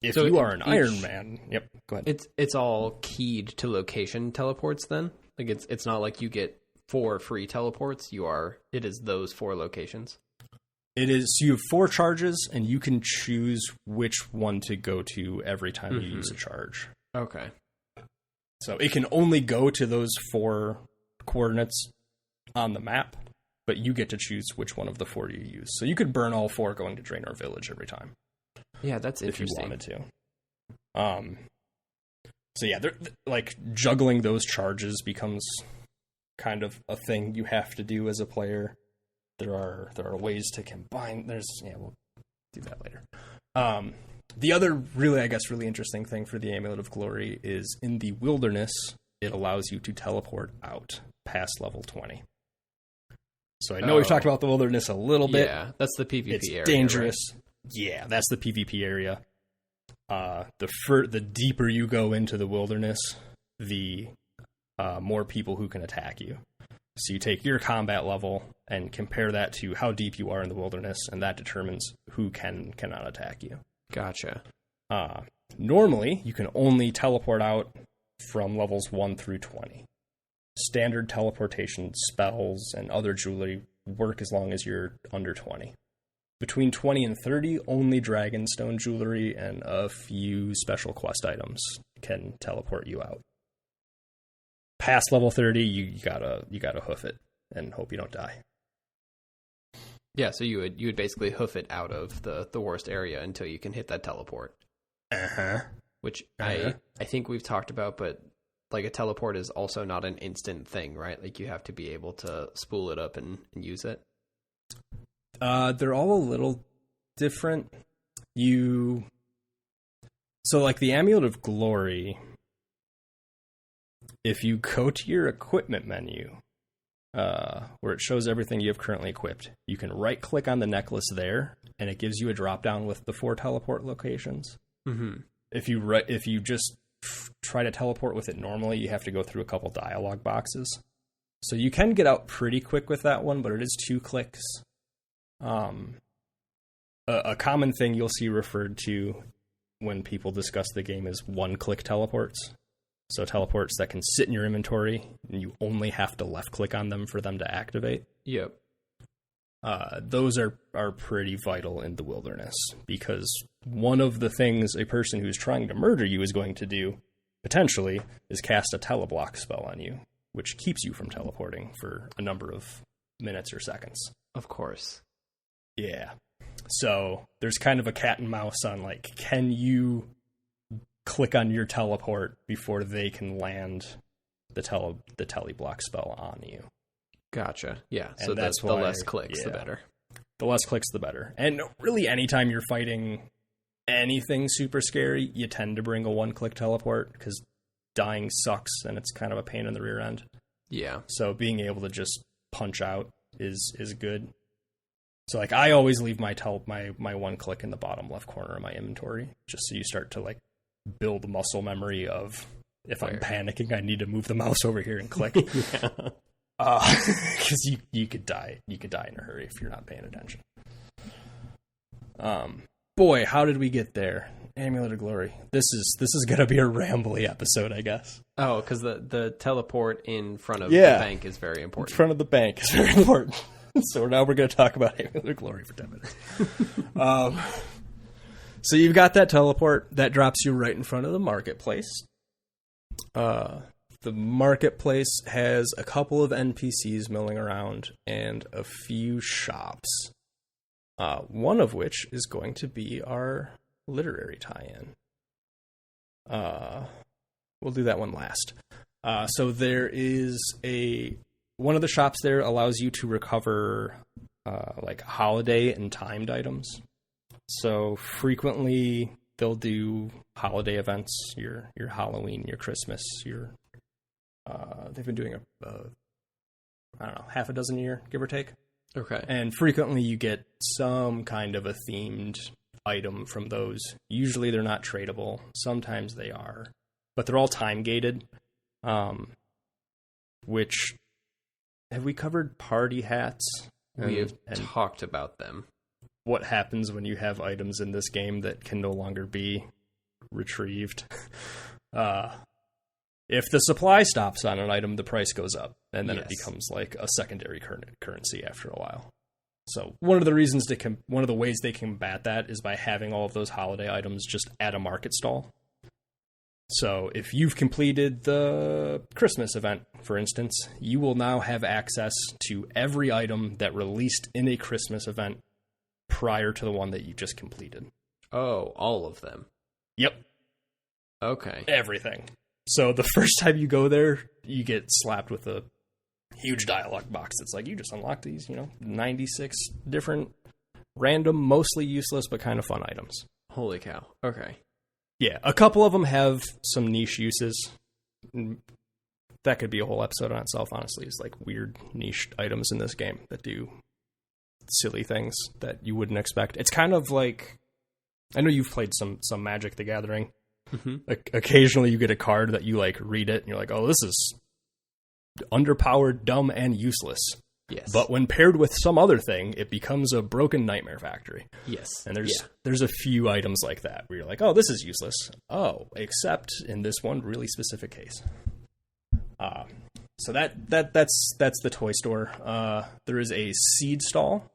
If you are an Iron Man, yep, go ahead. It's all keyed to location teleports then? Like it's not like you get 4 free teleports, it is those 4 locations. It is, so you have 4 charges, and you can choose which one to go to every time you use a charge. Okay. So it can only go to those 4 coordinates on the map, but you get to choose which one of the 4 you use. So you could burn all 4 going to Draynor Village every time. Yeah, that's interesting. If you wanted to. So yeah, like juggling those charges becomes kind of a thing you have to do as a player. There are ways to combine. We'll do that later. The other really interesting thing for the Amulet of Glory is in the wilderness, it allows you to teleport out past level 20. So I know we've talked about the wilderness a little bit. Yeah, that's the PvP area. It's dangerous. Right? Yeah, that's the PvP area. The deeper you go into the wilderness, the more people who can attack you. So you take your combat level and compare that to how deep you are in the wilderness, and that determines who cannot attack you. Gotcha. Normally, you can only teleport out from levels 1 through 20. Standard teleportation spells and other jewelry work as long as you're under 20. Between 20 and 30, only Dragonstone jewelry and a few special quest items can teleport you out. Past level 30, you gotta hoof it and hope you don't die. Yeah, so you would basically hoof it out of the worst area until you can hit that teleport. Which I think we've talked about, but like a teleport is also not an instant thing, right? Like you have to be able to spool it up and use it. They're all a little different. So like the Amulet of Glory, if you go to your equipment menu, where it shows everything you have currently equipped, you can right click on the necklace there, and it gives you a drop down with the 4 teleport locations. Mm-hmm. If you just try to teleport with it normally, you have to go through a couple dialogue boxes. So you can get out pretty quick with that one, but it is 2 clicks. A common thing you'll see referred to when people discuss the game is 1-click teleports. So teleports that can sit in your inventory, and you only have to left-click on them for them to activate. Yep. Those are pretty vital in the wilderness, because one of the things a person who's trying to murder you is going to do, potentially, is cast a teleblock spell on you, which keeps you from teleporting for a number of minutes or seconds. Of course. Yeah. So there's kind of a cat and mouse on, like, can you click on your teleport before they can land the teleblock spell on you? Gotcha. Yeah. And so that's the less clicks, the better. The less clicks, the better. And really, anytime you're fighting anything super scary, you tend to bring a one-click teleport because dying sucks and it's kind of a pain in the rear end. Yeah. So being able to just punch out is good. So like I always leave my one click in the bottom left corner of my inventory, just so you start to like build muscle memory of if I'm panicking, I need to move the mouse over here and click. Because you could die. You could die in a hurry if you're not paying attention. Boy, how did we get there? Amulet of Glory. This is gonna be a rambly episode, I guess. Oh, because the teleport in front of the bank is very important. In front of the bank is very important. So now we're going to talk about Amulet of Glory for 10 minutes. So you've got that teleport that drops you right in front of the marketplace. The marketplace has a couple of NPCs milling around and a few shops. One of which is going to be our literary tie-in. We'll do that one last. So there is one of the shops there allows you to recover like holiday and timed items. So frequently they'll do holiday events, your Halloween, your Christmas, they've been doing I don't know, half a dozen a year, give or take. Okay. And frequently you get some kind of a themed item from those. Usually they're not tradable. Sometimes they are. But they're all time gated. Which, have we covered party hats? We have talked about them. What happens when you have items in this game that can no longer be retrieved? If the supply stops on an item, the price goes up, and then it becomes like a secondary currency after a while. So one of the ways they combat that is by having all of those holiday items just at a market stall. So if you've completed the Christmas event, for instance, you will now have access to every item that released in a Christmas event prior to the one that you just completed. Oh, all of them? Yep. Okay. Everything. So the first time you go there, you get slapped with a huge dialogue box that's like, you just unlocked these, 96 different random, mostly useless, but kind of fun items. Holy cow. Okay. Yeah, a couple of them have some niche uses. That could be a whole episode on itself, honestly. It's like weird niche items in this game that do silly things that you wouldn't expect. It's kind of like, I know you've played some Magic the Gathering. Mm-hmm. Occasionally you get a card that you like read it and you're like, oh, this is underpowered, dumb, and useless. Yes. But when paired with some other thing, it becomes a broken nightmare factory. Yes. And there's a few items like that where you're like, oh, this is useless. Oh, except in this one really specific case. So that's the toy store. There is a seed stall,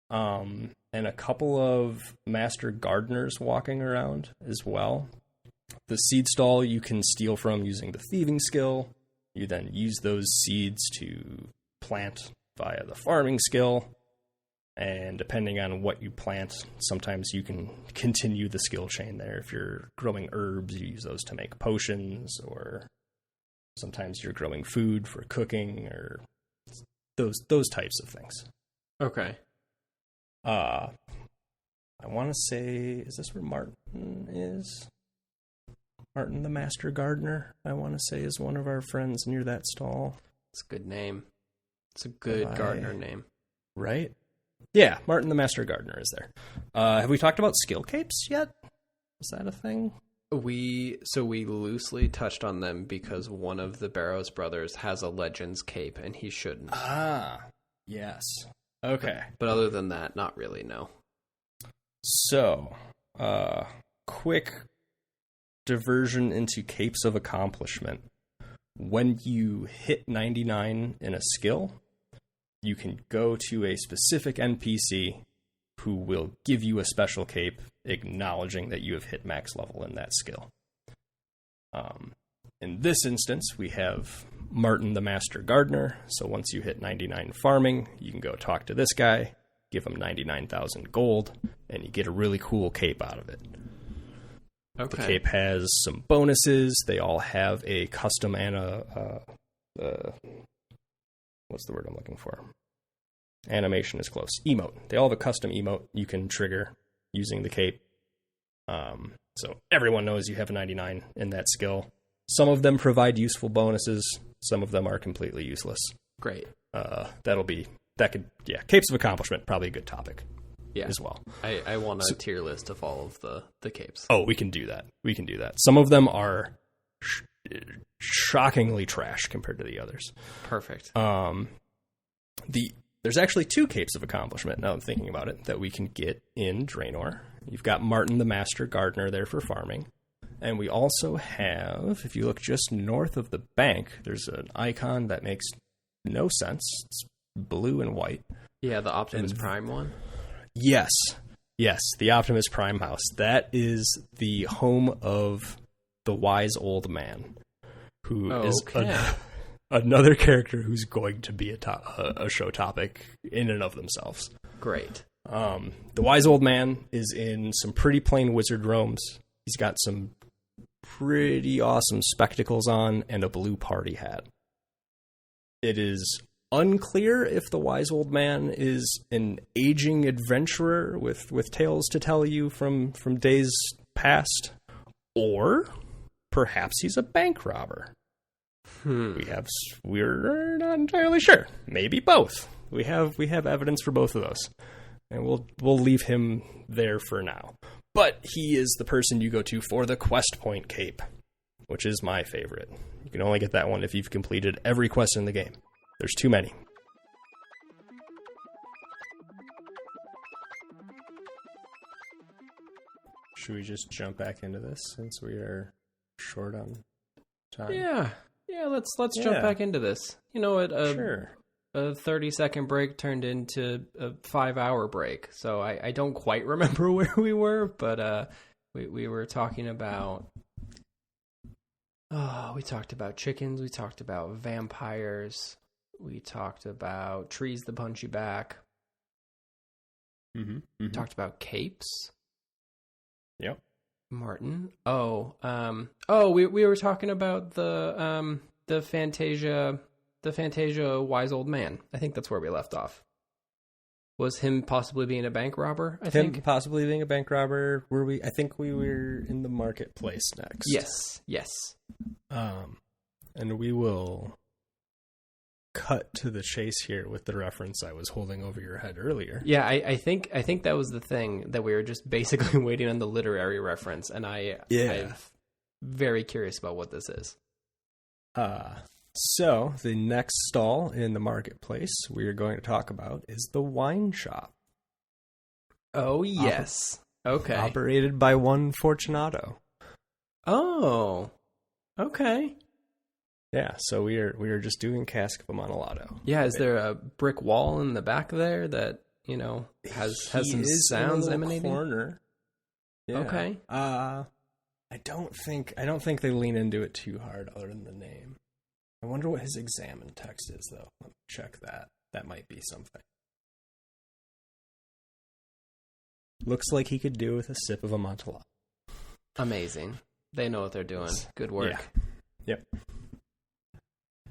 and a couple of master gardeners walking around as well. The seed stall you can steal from using the thieving skill. You then use those seeds to plant via the farming skill, and depending on what you plant, sometimes you can continue the skill chain there. If you're growing herbs, you use those to make potions, or sometimes you're growing food for cooking, or those types of things. Okay. I want to say, is this where Martin is? Martin the Master Gardener, I want to say, is one of our friends near that stall. It's a good name. It's a good gardener name. Right? Yeah, Martin the Master Gardener is there. Have we talked about skill capes yet? Is that a thing? We loosely touched on them because one of the Barrows brothers has a Legends cape, and he shouldn't. Ah, yes. Okay. But other than that, not really, no. So, quick diversion into capes of accomplishment. When you hit 99 in a skill, you can go to a specific NPC who will give you a special cape acknowledging that you have hit max level in that skill. In this instance, we have Martin the Master Gardener. So once you hit 99 farming, you can go talk to this guy, give him 99,000 gold, and you get a really cool cape out of it. Okay. The cape has some bonuses. They all have a custom and what's the word I'm looking for? Animation is close. Emote. They all have a custom emote you can trigger using the cape. So everyone knows you have a 99 in that skill. Some of them provide useful bonuses. Some of them are completely useless. Great. Capes of Accomplishment, probably a good topic. Yeah. As well. I want a tier list of all of the capes. Oh, we can do that. Some of them are shockingly trash compared to the others. Perfect. There's actually 2 capes of accomplishment, now I'm thinking about it, that we can get in Draynor. You've got Martin the Master Gardener there for farming. And we also have, if you look just north of the bank, there's an icon that makes no sense. It's blue and white. Yeah, the Optimus Prime one? Yes, the Optimus Prime house. That is the home of the wise old man, who is another character who's going to be a show topic in and of themselves. Great. The wise old man is in some pretty plain wizard robes. He's got some pretty awesome spectacles on and a blue party hat. It is unclear if the wise old man is an aging adventurer with tales to tell you from days past, or perhaps he's a bank robber. We're not entirely sure. Maybe both. We have evidence for both of those, and we'll leave him there for now. But he is the person you go to for the quest point cape, which is my favorite. You can only get that one if you've completed every quest in the game. There's too many. Should we just jump back into this since we are short on time? Yeah, let's jump back into this. You know what? Sure. A 30-second break turned into a 5-hour break. So I don't quite remember where we were, but we were talking about... we talked about chickens. We talked about vampires. We talked about trees that punch you back. Mm-hmm. We talked about capes. Yep. Martin. We were talking about the Fantasia wise old man. I think that's where we left off. Was him possibly being a bank robber? I think possibly being a bank robber. Were we? I think we were in the marketplace next. Yes. And we will cut to the chase here with the reference I was holding over your head earlier. Yeah, I think that was the thing, that we were just basically waiting on the literary reference, and I'm very curious about what this is. So the next stall in the marketplace we are going to talk about is the wine shop. Oh, yes. Okay. Operated by one Fortunato. Oh, okay. Yeah, so we are just doing Cask of Amontillado. Yeah, is there a brick wall in the back there that, has some sounds emanating? Corner. Yeah. Okay. I don't think they lean into it too hard other than the name. I wonder what his examine text is, though. Let me check that. That might be something. Looks like he could do with a sip of Amontillado. Amazing. They know what they're doing. Good work. Yeah. Yep.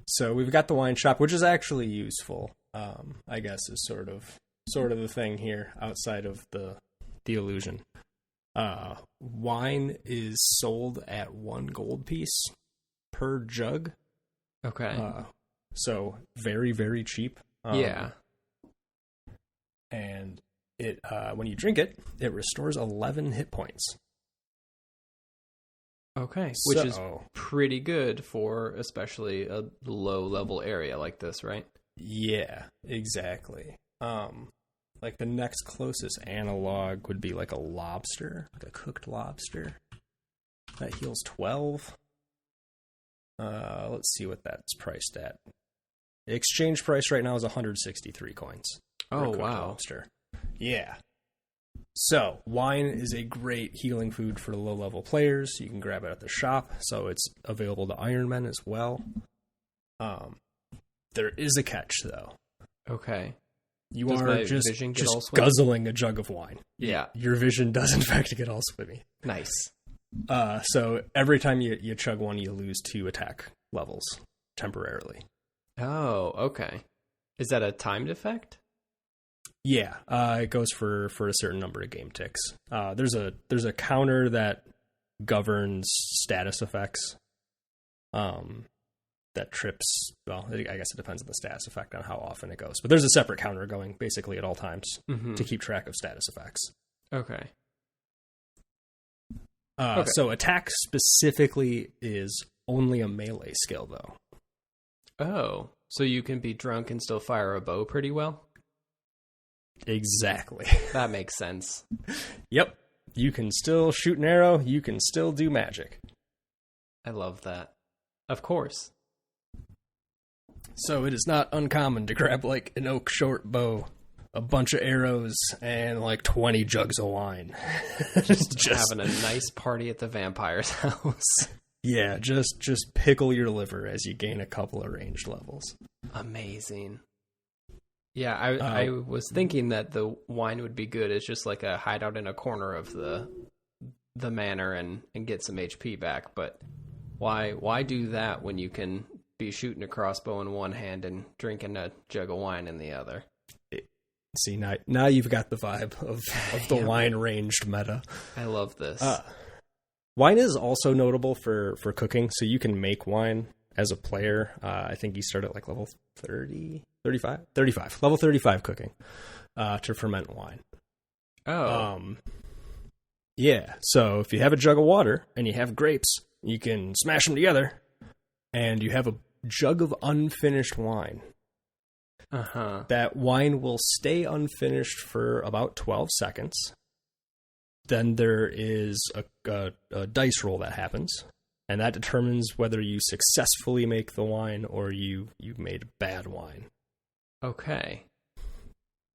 So we've got the wine shop, which is actually useful. I guess is sort of the thing here outside of the illusion. Wine is sold at 1 gold piece per jug. Okay. So very, very cheap. Yeah. And it when you drink it, it restores 11 hit points. Okay, which is pretty good for especially a low-level area like this, right? Yeah, exactly. Like the next closest analog would be like a lobster, like a cooked lobster. That heals 12. Let's see what that's priced at. The exchange price right now is 163 coins. Oh, wow. Lobster. Yeah. So, wine is a great healing food for low-level players. You can grab it at the shop, so it's available to Ironmen as well. There is a catch, though. Okay. You are just guzzling a jug of wine. Yeah. Your vision does, in fact, get all swimmy. Nice. So, every time you chug one, you lose 2 attack levels temporarily. Oh, okay. Is that a timed effect? Yeah, it goes for a certain number of game ticks. There's a counter that governs status effects. That trips. Well, I guess it depends on the status effect on how often it goes. But there's a separate counter going basically at all times to keep track of status effects. Okay. So attack specifically is only a melee skill, though. Oh, so you can be drunk and still fire a bow pretty well? Exactly. That makes sense. Yep. You can still shoot an arrow. You can still do magic. I love that. Of course. So it is not uncommon to grab like an oak short bow, a bunch of arrows, and like 20 jugs of wine. just having a nice party at the vampire's house. Yeah, just pickle your liver as you gain a couple of ranged levels. Amazing. Yeah, I was thinking that the wine would be good as just like a hideout in a corner of the manor and get some HP back, but why do that when you can be shooting a crossbow in one hand and drinking a jug of wine in the other? See, now you've got the vibe of the wine ranged meta. I love this. Wine is also notable for cooking, so you can make wine as a player. I think you start at like level 35, level 35 cooking to ferment wine. Oh. Yeah, so if you have a jug of water and you have grapes, you can smash them together and you have a jug of unfinished wine. Uh-huh. That wine will stay unfinished for about 12 seconds. Then there is a dice roll that happens, and that determines whether you successfully make the wine or you've made bad wine. Okay.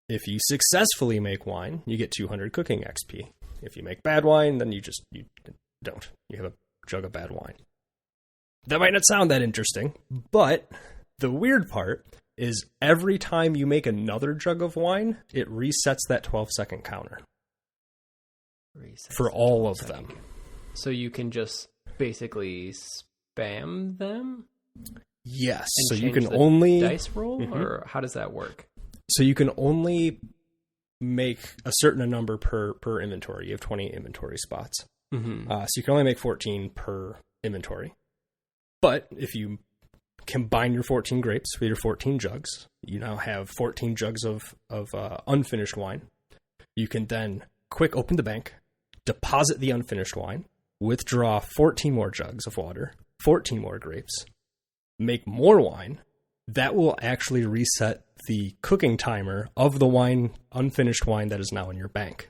If you successfully make wine, you get 200 cooking XP. If you make bad wine, then you don't. You have a jug of bad wine. That might not sound that interesting, but the weird part is every time you make another jug of wine, it resets that 12-second counter. For all of them. So you can just basically spam them? Yes. And so you change can the only dice roll, or how does that work? So you can only make a certain number per inventory. You have 20 inventory spots. Mm-hmm. So you can only make 14 per inventory. But if you combine your 14 grapes with your 14 jugs, you now have 14 jugs of unfinished wine. You can then quick open the bank, deposit the unfinished wine, withdraw 14 more jugs of water, 14 more grapes, make more wine. That will actually reset the cooking timer of the unfinished wine that is now in your bank.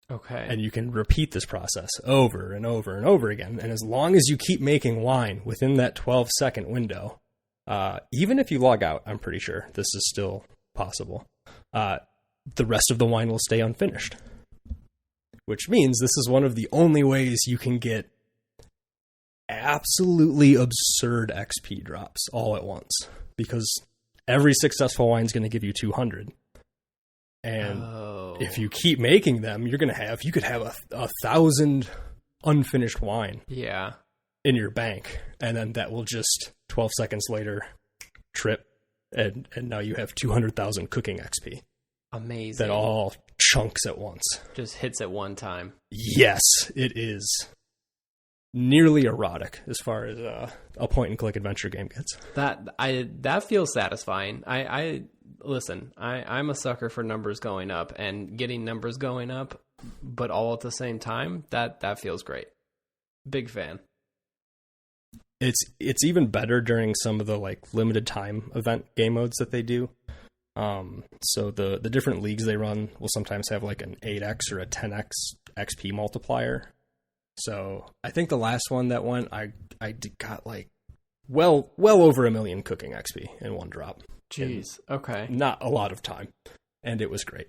Okay. And you can repeat this process over and over and over again. And as long as you keep making wine within that 12-second window, even if you log out, I'm pretty sure this is still possible, the rest of the wine will stay unfinished. Which means this is one of the only ways you can get absolutely absurd XP drops all at once. Because every successful wine is going to give you 200. And if you keep making them, you could have 1,000 unfinished wine in your bank. And then that will just 12 seconds later trip. And now you have 200,000 cooking XP. Amazing. That all chunks at once. Just hits at one time. Yes, it is nearly erotic as far as a point-and-click adventure game gets. That feels satisfying. Listen, I'm a sucker for numbers going up and getting numbers going up, but all at the same time. That feels great. Big fan. It's even better during some of the like limited time event game modes that they do. So the different leagues they run will sometimes have like an 8x or a 10x XP multiplier. So I think the last one that went, I got like well over 1 million cooking XP in one drop. Jeez. Okay. Not a lot of time. And it was great.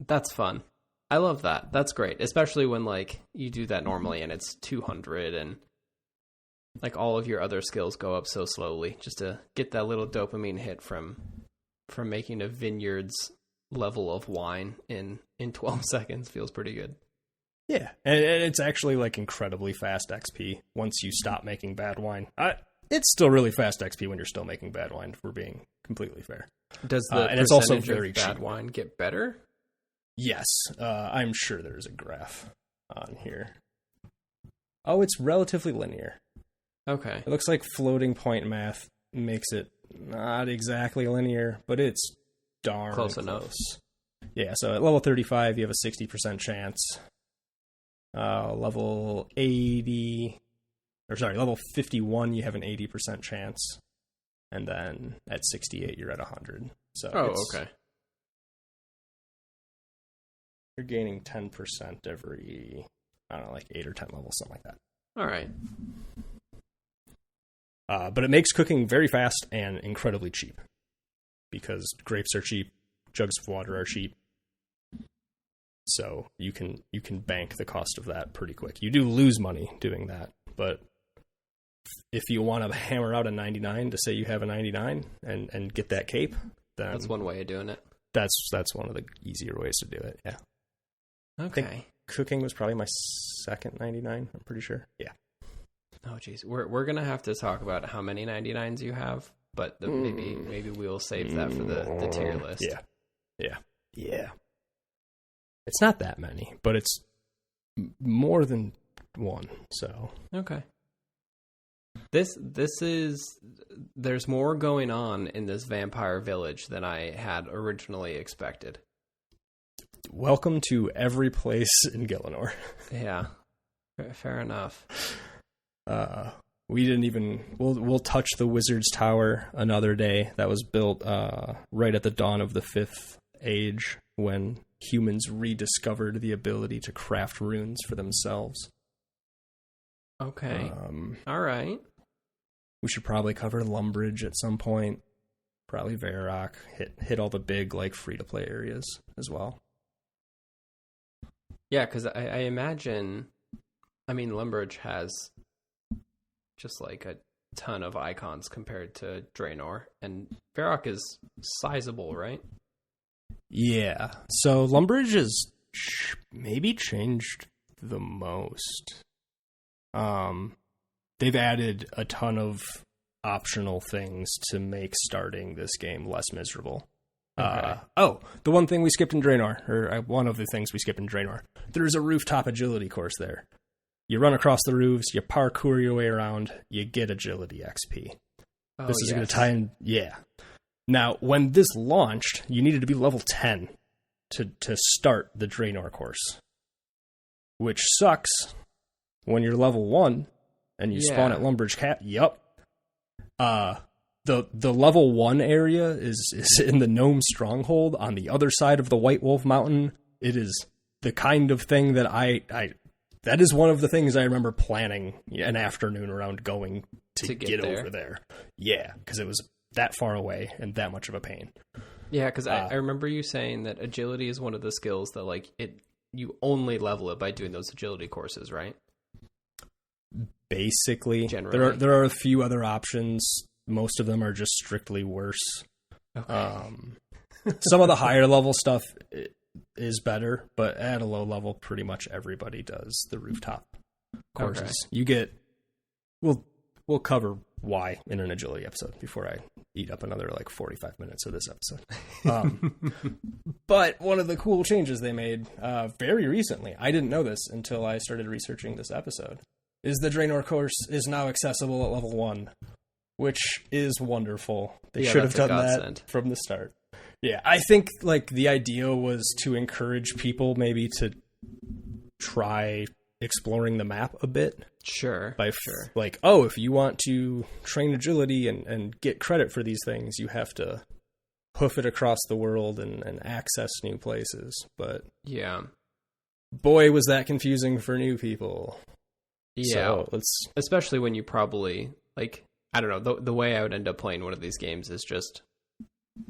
That's fun. I love that. That's great. Especially when like you do that normally and it's 200 and like all of your other skills go up so slowly just to get that little dopamine hit from making a vineyard's level of wine in 12 seconds feels pretty good. Yeah, and it's actually like incredibly fast XP once you stop making bad wine. It's still really fast XP when you're still making bad wine, if we're being completely fair. Does the and it's also percentage very of bad cheap. wine get better? Yes, I'm sure there's a graph on here. Oh, it's relatively linear. Okay. It looks like floating point math makes it not exactly linear, but it's darn close enough. Yeah, so at level 35, you have a 60% chance. Level 51, you have an 80% chance. And then at 68, you're at 100. So okay. You're gaining 10% every, I don't know, like 8 or 10 levels, something like that. All right. But it makes cooking very fast and incredibly cheap. Because grapes are cheap, jugs of water are cheap. So you can bank the cost of that pretty quick. You do lose money doing that, but if you want to hammer out a 99 to say you have a 99 and get that cape, then that's one way of doing it. That's one of the easier ways to do it. Yeah. Okay. I think cooking was probably my second 99. I'm pretty sure. Yeah. Oh geez, we're gonna have to talk about how many 99s you have, but maybe we'll save that for the tier list. Yeah. It's not that many, but it's more than one. So okay. This is there's more going on in this vampire village than I had originally expected. Welcome to every place in Gielinor. Yeah, fair enough. We didn't even. We'll touch the Wizard's Tower another day. That was built right at the dawn of the 5th Age, when humans rediscovered the ability to craft runes for themselves. Okay. All right. We should probably cover Lumbridge at some point. Probably Varrock. Hit all the big free-to-play areas as well. Yeah, because I imagine... I mean, Lumbridge has just a ton of icons compared to Draynor, and Varrock is sizable, right? Yeah. So Lumbridge has maybe changed the most. They've added a ton of optional things to make starting this game less miserable. Okay. The one thing we skipped in Draynor, or one of the things we skipped in Draynor, there's a rooftop agility course there. You run across the roofs, you parkour your way around, you get agility XP. This is going to tie in... Yeah. Now, when this launched, you needed to be level 10 to start the Draynor course. Which sucks when you're level 1 and you spawn at Lumbridge Cap. Yup. The level 1 area is in the Gnome Stronghold on the other side of the White Wolf Mountain. It is the kind of thing that that is one of the things I remember planning an afternoon around going to get over there. Yeah, because it was that far away and that much of a pain. Yeah, because I remember you saying that agility is one of the skills that you only level it by doing those agility courses, right? Basically, generally. There are a few other options. Most of them are just strictly worse. Okay. Some of the higher level stuff is better, but at a low level, pretty much everybody does the rooftop courses. Okay. You get... We'll cover why in an agility episode before I eat up another 45 minutes of this episode. But one of the cool changes they made very recently, I didn't know this until I started researching this episode, is the Draynor course is now accessible at level 1, which is wonderful. They should have done that from the start. Yeah, I think the idea was to encourage people maybe to try exploring the map a bit. Sure. If you want to train agility and get credit for these things, you have to hoof it across the world and access new places. But yeah, boy, was that confusing for new people. Yeah, so especially when you probably I don't know, the way I would end up playing one of these games is just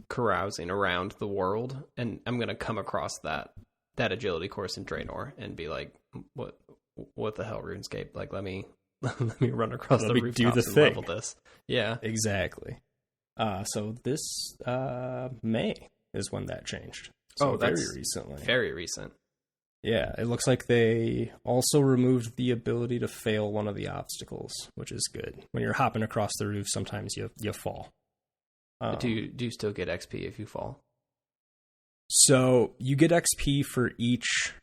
carousing around the world, and I'm gonna come across that agility course in Draynor and be like, what the hell, RuneScape? Let me run across the rooftops and level this. Yeah, exactly. So this May is when that changed. So that's very recently. Very recent. Yeah, it looks like they also removed the ability to fail one of the obstacles, which is good. When you're hopping across the roof, sometimes you fall. Do you still get XP if you fall? So you get XP for each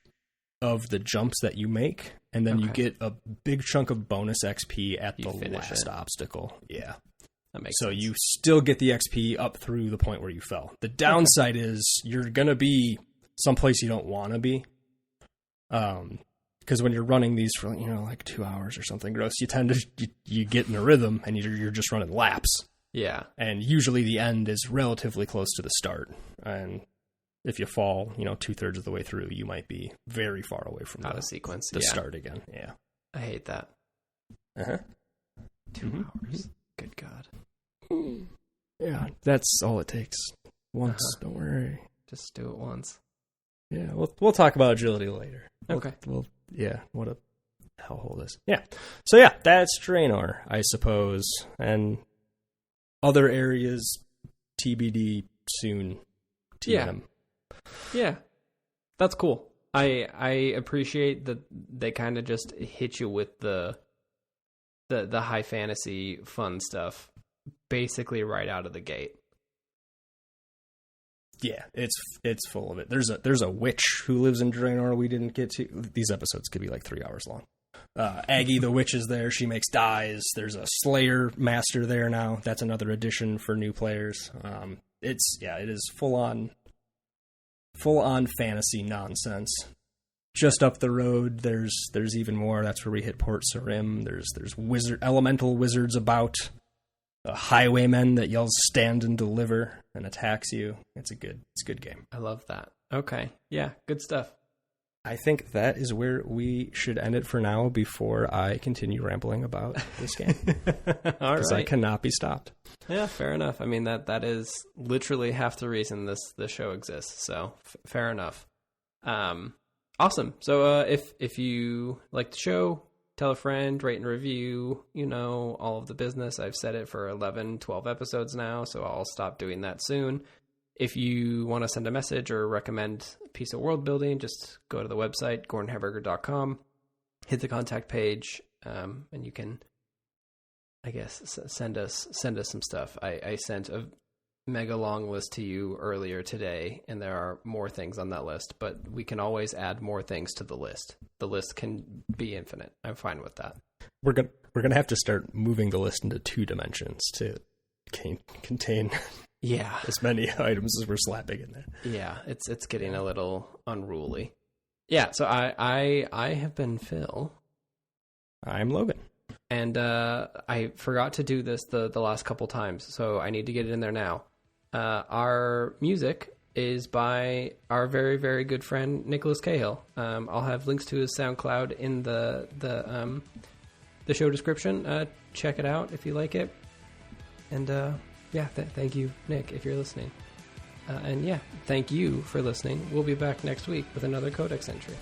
of the jumps that you make, and then you get a big chunk of bonus XP at the last obstacle. Yeah. That makes sense. So you still get the XP up through the point where you fell. The downside is you're going to be someplace you don't want to be. Because when you're running these for, like 2 hours or something gross, you tend to, you get in a rhythm and you're just running laps. Yeah. And usually the end is relatively close to the start. And if you fall, 2/3 of the way through, you might be very far away from out of sequence. The start again. Yeah. I hate that. 2 hours. Good God. Yeah, that's all it takes. Once, don't worry. Just do it once. Yeah, we'll talk about agility later. Okay. What a hellhole this. Yeah. So yeah, that's Draynor, I suppose. And other areas, TBD soon. TM. Yeah. That's cool. I appreciate that they kind of just hit you with the high fantasy fun stuff basically right out of the gate. Yeah, it's full of it. There's a witch who lives in Draynor we didn't get to. These episodes could be like 3 hours long. Aggie the witch is there. She makes dyes. There's a Slayer master there now. That's another addition for new players. It is full on fantasy nonsense. Just up the road, there's even more. That's where we hit Port Sarim. There's elemental wizards about. A highwayman that yells "stand and deliver" and attacks you. It's a good game. I love that. Okay, yeah, good stuff. I think that is where we should end it for now before I continue rambling about this game. All right, I cannot be stopped. Yeah, fair enough. I mean that is literally half the reason this show exists. So fair enough. Awesome. So if you like the show, tell a friend, rate and review, all of the business. I've said it for 11, 12 episodes now, so I'll stop doing that soon. If you want to send a message or recommend a piece of world building, just go to the website, gordonherberger.com, hit the contact page, and you can, I guess, send us some stuff. I sent a mega long list to you earlier today, and there are more things on that list, but we can always add more things to the list. The list can be infinite. I'm fine with that. We're gonna have to start moving the list into 2 dimensions to contain as many items as we're slapping in there. Yeah, it's getting a little unruly. Yeah, so I have been Phil. I'm Logan. And I forgot to do this the last couple times, so I need to get it in there now. Our music is by our very, very good friend Nicholas Cahill. I'll have links to his SoundCloud in the show description. Check it out if you like it. And thank you, Nick, if you're listening. And thank you for listening. We'll be back next week with another Codex entry.